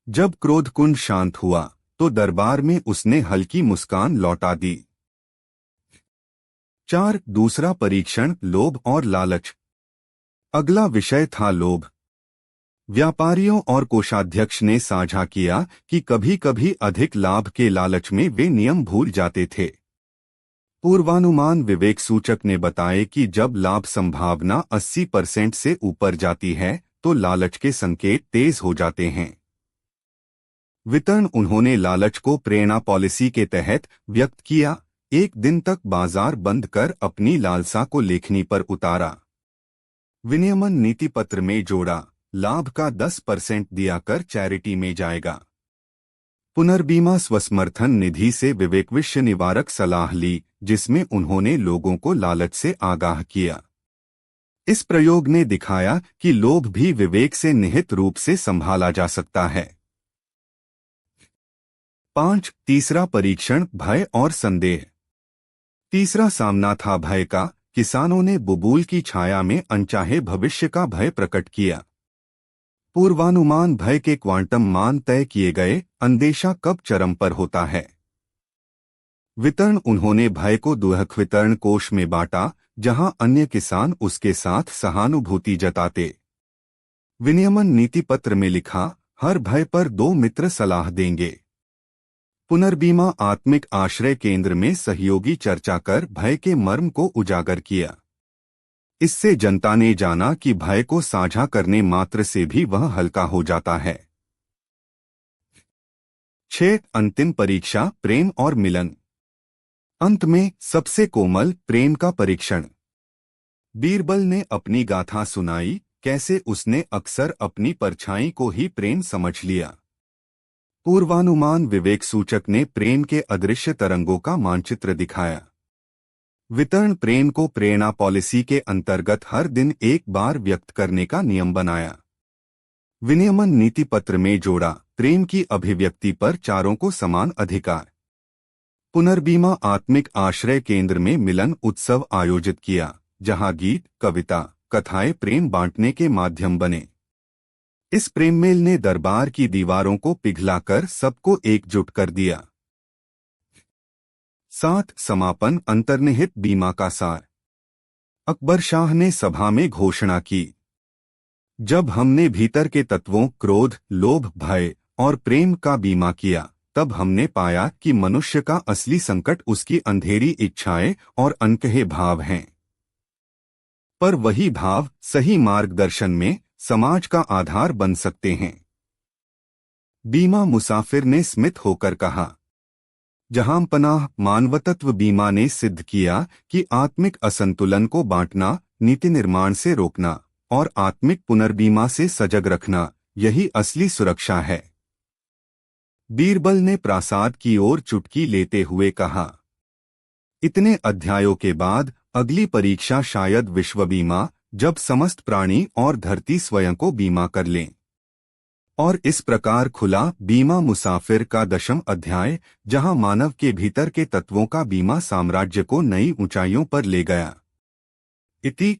जब क्रोध कुंड शांत हुआ तो दरबार में उसने हल्की मुस्कान लौटा दी। 4. दूसरा परीक्षण, लोभ और लालच। अगला विषय था लोभ। व्यापारियों और कोषाध्यक्ष ने साझा किया कि कभी-कभी अधिक लाभ के लालच में वे नियम भूल जाते थे। पूर्वानुमान विवेक सूचक ने बताए कि जब लाभ संभावना 80% से ऊपर जाती है तो लालच के संकेत तेज हो जाते हैं। वितरण उन्होंने लालच को प्रेरणा पॉलिसी के तहत व्यक्त किया, एक दिन तक बाजार बंद कर अपनी लालसा को लेखनी पर उतारा। विनियमन नीति पत्र में जोड़ा, लाभ का 10% दिया कर चैरिटी में जाएगा। पुनर्बीमा स्वसमर्थन निधि से विवेक विषय निवारक सलाह ली, जिसमें उन्होंने लोगों को लालच से आगाह किया। इस प्रयोग ने दिखाया कि लोभ भी विवेक से निहित रूप से संभाला जा सकता है। 5. तीसरा परीक्षण, भय और संदेह। तीसरा सामना था भय का। किसानों ने बुबुल की छाया में अनचाहे भविष्य का भय प्रकट किया। पूर्वानुमान भय के क्वांटम मान तय किए गए, अंदेशा कब चरम पर होता है। वितरण उन्होंने भय को दुहक वितरण कोष में बांटा, जहां अन्य किसान उसके साथ सहानुभूति जताते। विनियमन नीति पत्र में लिखा, हर भय पर 2 मित्र सलाह देंगे। पुनर्बीमा आत्मिक आश्रय केंद्र में सहयोगी चर्चा कर भय के मर्म को उजागर किया। इससे जनता ने जाना कि भय को साझा करने मात्र से भी वह हल्का हो जाता है। 6. अंतिम परीक्षा, प्रेम और मिलन। अंत में सबसे कोमल प्रेम का परीक्षण। बीरबल ने अपनी गाथा सुनाई, कैसे उसने अक्सर अपनी परछाई को ही प्रेम समझ लिया। पूर्वानुमान विवेक सूचक ने प्रेम के अदृश्य तरंगों का मानचित्र दिखाया। वितरण प्रेम को प्रेरणा पॉलिसी के अंतर्गत हर दिन एक बार व्यक्त करने का नियम बनाया। विनियमन नीति पत्र में जोड़ा, प्रेम की अभिव्यक्ति पर चारों को समान अधिकार। पुनर्बीमा आत्मिक आश्रय केंद्र में मिलन उत्सव आयोजित किया, जहां गीत, कविता, कथाएं प्रेम बांटने के माध्यम बने। इस प्रेम मेल ने दरबार की दीवारों को पिघलाकर सबको एकजुट कर दिया। 7. समापन, अंतर्निहित बीमा का सार। अकबर शाह ने सभा में घोषणा की, जब हमने भीतर के तत्वों क्रोध, लोभ, भय और प्रेम का बीमा किया, तब हमने पाया कि मनुष्य का असली संकट उसकी अंधेरी इच्छाएं और अनकहे भाव हैं। पर वही भाव सही मार्गदर्शन में समाज का आधार बन सकते हैं। बीमा मुसाफिर ने स्मित होकर कहा, जहां पनाह मानवतत्व बीमा ने सिद्ध किया कि आत्मिक असंतुलन को बांटना, नीति निर्माण से रोकना और आत्मिक पुनर्बीमा से सजग रखना, यही असली सुरक्षा है। बीरबल ने प्रासाद की ओर चुटकी लेते हुए कहा, इतने अध्यायों के बाद अगली परीक्षा शायद विश्व बीमा, जब समस्त प्राणी और धरती स्वयं को बीमा कर लें। और इस प्रकार खुला बीमा मुसाफिर का 10वां अध्याय, जहां मानव के भीतर के तत्वों का बीमा साम्राज्य को नई ऊंचाइयों पर ले गया। इति।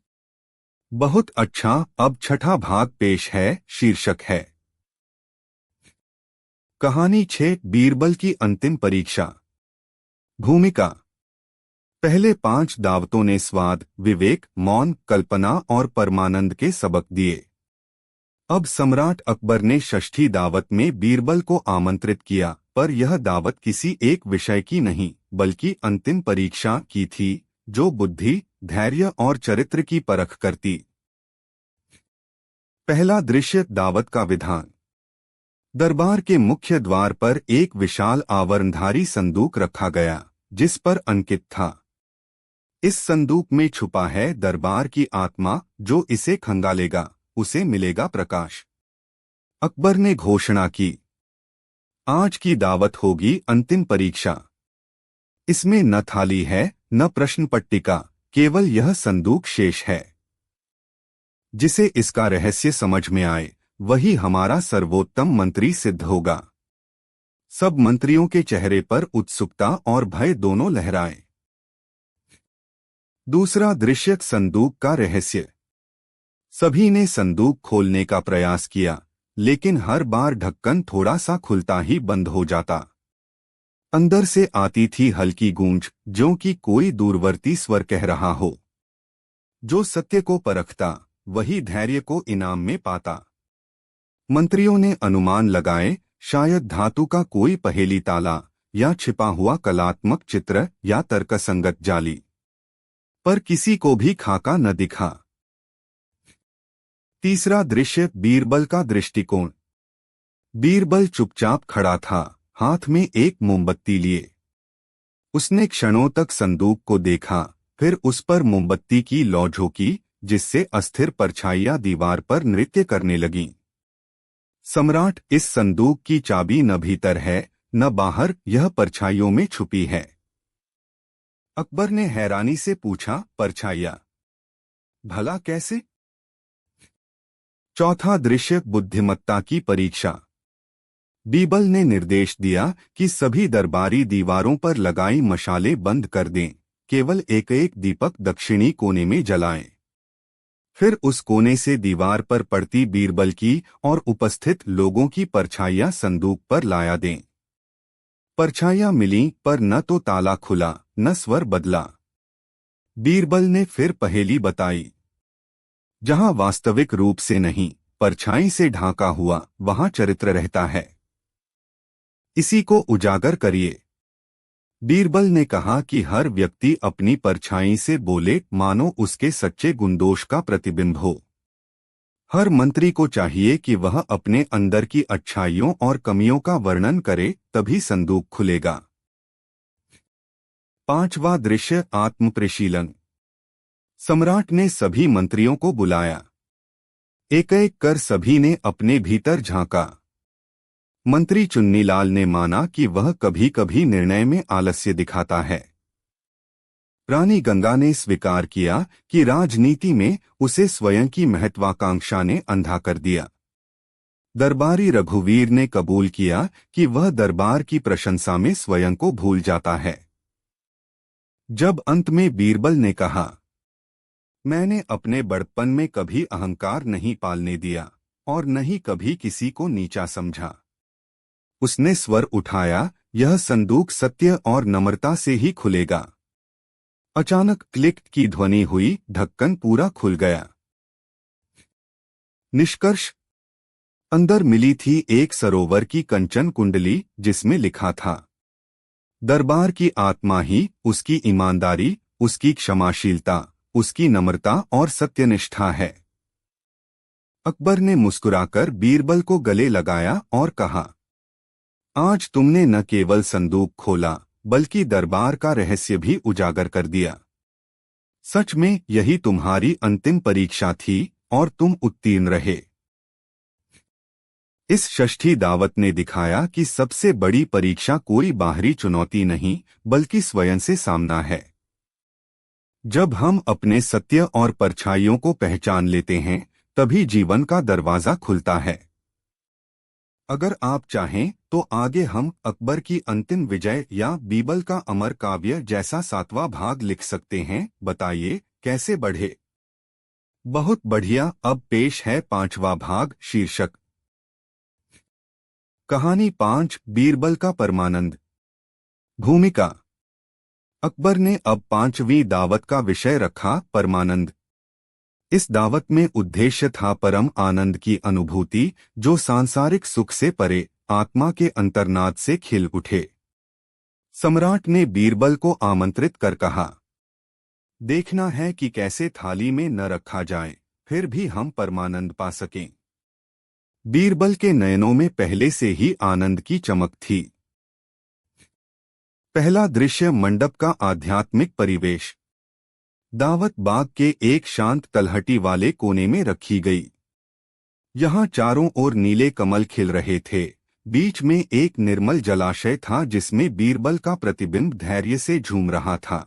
बहुत अच्छा। अब 6ठा भाग पेश है। शीर्षक है कहानी 6, बीरबल की अंतिम परीक्षा। भूमिका। पहले 5 दावतों ने स्वाद, विवेक, मौन, कल्पना और परमानंद के सबक दिए। अब सम्राट अकबर ने 6ठी दावत में बीरबल को आमंत्रित किया, पर यह दावत किसी एक विषय की नहीं, बल्कि अंतिम परीक्षा की थी, जो बुद्धि, धैर्य और चरित्र की परख करती। पहला दृश्य, दावत का विधान। दरबार के मुख्य द्वार पर एक विशाल आवरणधारी संदूक रखा गया, जिस पर अंकित था, इस संदूक में छुपा है दरबार की आत्मा, जो इसे खंगालेगा उसे मिलेगा प्रकाश। अकबर ने घोषणा की, आज की दावत होगी अंतिम परीक्षा। इसमें न थाली है, न प्रश्न पट्टिका, केवल यह संदूक शेष है। जिसे इसका रहस्य समझ में आए, वही हमारा सर्वोत्तम मंत्री सिद्ध होगा। सब मंत्रियों के चेहरे पर उत्सुकता और भय दोनों लहराए। दूसरा दृश्य, संदूक का रहस्य। सभी ने संदूक खोलने का प्रयास किया, लेकिन हर बार ढक्कन थोड़ा सा खुलता ही बंद हो जाता। अंदर से आती थी हल्की गूंज, ज्यों कि कोई दूरवर्ती स्वर कह रहा हो, जो सत्य को परखता, वही धैर्य को इनाम में पाता। मंत्रियों ने अनुमान लगाए, शायद धातु का कोई पहेली ताला या छिपा हुआ कलात्मक चित्र या तर्कसंगत जाली, पर किसी को भी खाका न दिखा। तीसरा दृश्य, बीरबल का दृष्टिकोण। बीरबल चुपचाप खड़ा था, हाथ में एक मोमबत्ती लिए। उसने क्षणों तक संदूक को देखा, फिर उस पर मोमबत्ती की लौ झोंकी, जिससे अस्थिर परछाइयां दीवार पर नृत्य करने लगीं। सम्राट, इस संदूक की चाबी न भीतर है न बाहर, यह परछाइयों में छुपी है। अकबर ने हैरानी से पूछा, परछाइयां? भला कैसे? चौथा दृश्य, बुद्धिमत्ता की परीक्षा। बीरबल ने निर्देश दिया कि सभी दरबारी दीवारों पर लगाई मशालें बंद कर दें, केवल एक एक दीपक दक्षिणी कोने में जलाएं। फिर उस कोने से दीवार पर पड़ती बीरबल की और उपस्थित लोगों की परछाइयां संदूक पर लाया दें। परछाइयां मिलीं, पर न तो ताला खुला न स्वर बदला। बीरबल ने फिर पहेली बताई, जहां वास्तविक रूप से नहीं, परछाई से ढांका हुआ, वहां चरित्र रहता है। इसी को उजागर करिए। बीरबल ने कहा कि हर व्यक्ति अपनी परछाई से बोले, मानो उसके सच्चे गुणदोष का प्रतिबिंब हो। हर मंत्री को चाहिए कि वह अपने अंदर की अच्छाइयों और कमियों का वर्णन करे, तभी संदूक खुलेगा। पांचवा दृश्य, आत्मपरिशीलन। सम्राट ने सभी मंत्रियों को बुलाया। एक एक कर सभी ने अपने भीतर झांका। मंत्री चुन्नीलाल ने माना कि वह कभी कभी निर्णय में आलस्य दिखाता है। रानी गंगा ने स्वीकार किया कि राजनीति में उसे स्वयं की महत्वाकांक्षा ने अंधा कर दिया। दरबारी रघुवीर ने कबूल किया कि वह दरबार की प्रशंसा में स्वयं को भूल जाता है। जब अंत में बीरबल ने कहा, मैंने अपने बड़प्पन में कभी अहंकार नहीं पालने दिया और न ही कभी किसी को नीचा समझा, उसने स्वर उठाया, यह संदूक सत्य और नम्रता से ही खुलेगा। अचानक क्लिक की ध्वनि हुई, ढक्कन पूरा खुल गया। निष्कर्ष, अंदर मिली थी एक सरोवर की कंचन कुंडली, जिसमें लिखा था, दरबार की आत्मा ही उसकी ईमानदारी, उसकी क्षमाशीलता, उसकी नम्रता और सत्यनिष्ठा है। अकबर ने मुस्कुराकर बीरबल को गले लगाया और कहा, आज तुमने न केवल संदूक खोला, बल्कि दरबार का रहस्य भी उजागर कर दिया। सच में यही तुम्हारी अंतिम परीक्षा थी और तुम उत्तीर्ण रहे। इस षष्ठी दावत ने दिखाया कि सबसे बड़ी परीक्षा कोई बाहरी चुनौती नहीं, बल्कि स्वयं से सामना है। जब हम अपने सत्य और परछाइयों को पहचान लेते हैं, तभी जीवन का दरवाजा खुलता है। अगर आप चाहें तो आगे हम अकबर की अंतिम विजय या बीरबल का अमर काव्य जैसा 7वां भाग लिख सकते हैं। बताइए कैसे बढ़े। बहुत बढ़िया। अब पेश है 5वां भाग, शीर्षक कहानी 5, बीरबल का परमानंद। भूमिका। अकबर ने अब 5वीं दावत का विषय रखा, परमानंद। इस दावत में उद्देश्य था परम आनंद की अनुभूति, जो सांसारिक सुख से परे आत्मा के अंतर्नाद से खिल उठे। सम्राट ने बीरबल को आमंत्रित कर कहा, देखना है कि कैसे थाली में न रखा जाए, फिर भी हम परमानंद पा सकें। बीरबल के नयनों में पहले से ही आनंद की चमक थी। पहला दृश्य, मंडप का आध्यात्मिक परिवेश। दावत बाग के एक शांत तलहटी वाले कोने में रखी गई। यहाँ चारों ओर नीले कमल खिल रहे थे। बीच में एक निर्मल जलाशय था, जिसमें बीरबल का प्रतिबिंब धैर्य से झूम रहा था।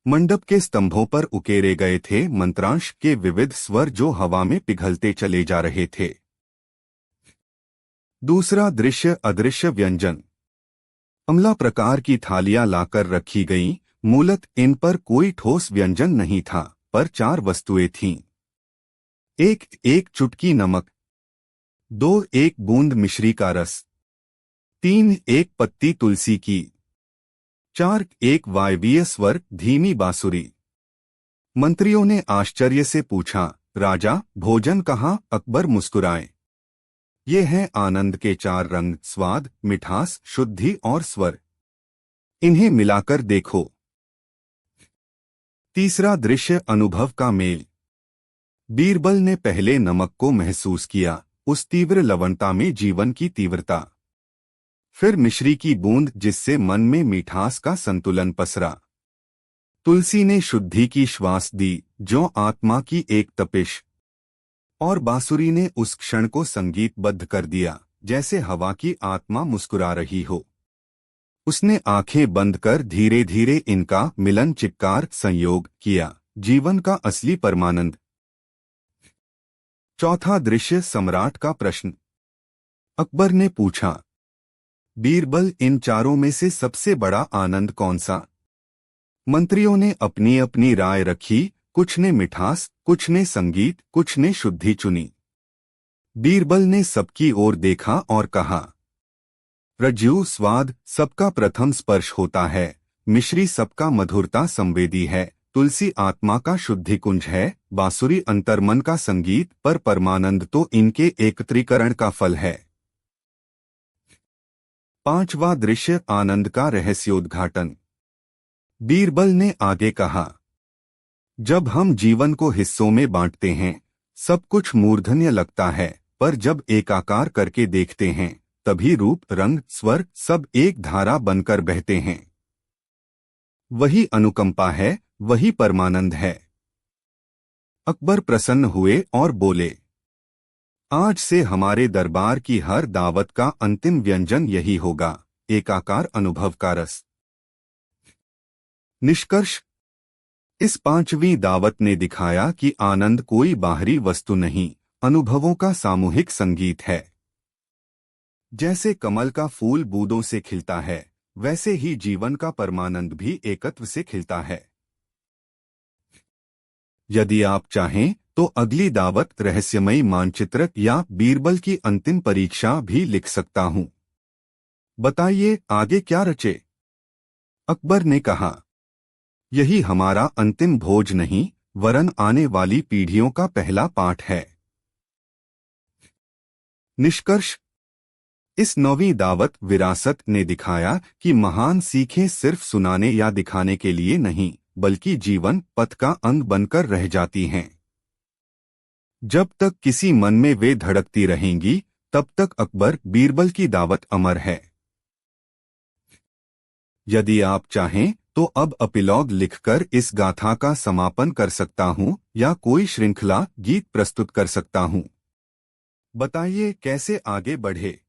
मंडप के स्तंभों पर उकेरे गए थे मंत्रांश के विविध स्वर, जो हवा में पिघलते चले जा रहे थे। दूसरा दृश्य, अदृश्य व्यंजन। अम्ला प्रकार की थालियां लाकर रखी गईं। मूलत इन पर कोई ठोस व्यंजन नहीं था, पर 4 वस्तुएं थीं। 1 एक चुटकी नमक, 2 एक बूंद मिश्री का रस, 3 एक पत्ती तुलसी की, 4 एक वायवीय स्वर, धीमी बांसुरी। मंत्रियों ने आश्चर्य से पूछा, राजा भोजन कहाँ? अकबर मुस्कुराए, ये हैं आनंद के चार रंग: स्वाद, मिठास, शुद्धि और स्वर। इन्हें मिलाकर देखो। तीसरा दृश्य: अनुभव का मेल। बीरबल ने पहले नमक को महसूस किया, उस तीव्र लवणता में जीवन की तीव्रता। फिर मिश्री की बूंद, जिससे मन में मिठास का संतुलन पसरा। तुलसी ने शुद्धि की श्वास दी, जो आत्मा की एक तपिश। और बांसुरी ने उस क्षण को संगीतबद्ध कर दिया, जैसे हवा की आत्मा मुस्कुरा रही हो। उसने आंखें बंद कर धीरे धीरे इनका मिलन, चित्कार, संयोग किया, जीवन का असली परमानंद। चौथा दृश्य: सम्राट का प्रश्न। अकबर ने पूछा, बीरबल, इन चारों में से सबसे बड़ा आनंद कौन सा? मंत्रियों ने अपनी अपनी राय रखी, कुछ ने मिठास, कुछ ने संगीत, कुछ ने शुद्धि चुनी। बीरबल ने सबकी ओर देखा और कहा, रज्जु स्वाद सबका प्रथम स्पर्श होता है, मिश्री सबका मधुरता संवेदी है, तुलसी आत्मा का शुद्धि कुंज है, बांसुरी अंतर्मन का संगीत, पर परमानंद तो इनके एकत्रीकरण का फल है। पांचवा दृश्य: आनंद का रहस्योद्घाटन। बीरबल ने आगे कहा, जब हम जीवन को हिस्सों में बांटते हैं, सब कुछ मूर्धन्य लगता है, पर जब एकाकार करके देखते हैं, तभी रूप, रंग, स्वर सब एक धारा बनकर बहते हैं। वही अनुकंपा है, वही परमानंद है। अकबर प्रसन्न हुए और बोले, आज से हमारे दरबार की हर दावत का अंतिम व्यंजन यही होगा, एकाकार अनुभव का रस। निष्कर्ष: इस पांचवीं दावत ने दिखाया कि आनंद कोई बाहरी वस्तु नहीं, अनुभवों का सामूहिक संगीत है। जैसे कमल का फूल बूंदों से खिलता है, वैसे ही जीवन का परमानंद भी एकत्व से खिलता है। यदि आप चाहें तो अगली दावत रहस्यमयी मानचित्र या बीरबल की अंतिम परीक्षा भी लिख सकता हूं। बताइए आगे क्या रचे? अकबर ने कहा, यही हमारा अंतिम भोज नहीं, वरन आने वाली पीढ़ियों का पहला पाठ है। निष्कर्ष: इस नौवीं दावत विरासत ने दिखाया कि महान सीखें सिर्फ सुनाने या दिखाने के लिए नहीं, बल्कि जीवन पथ का अंग बनकर रह जाती हैं। जब तक किसी मन में वे धड़कती रहेंगी, तब तक अकबर बीरबल की दावत अमर है। यदि आप चाहें तो अब एपिलॉग लिखकर इस गाथा का समापन कर सकता हूं, या कोई श्रृंखला गीत प्रस्तुत कर सकता हूं। बताइए कैसे आगे बढ़े।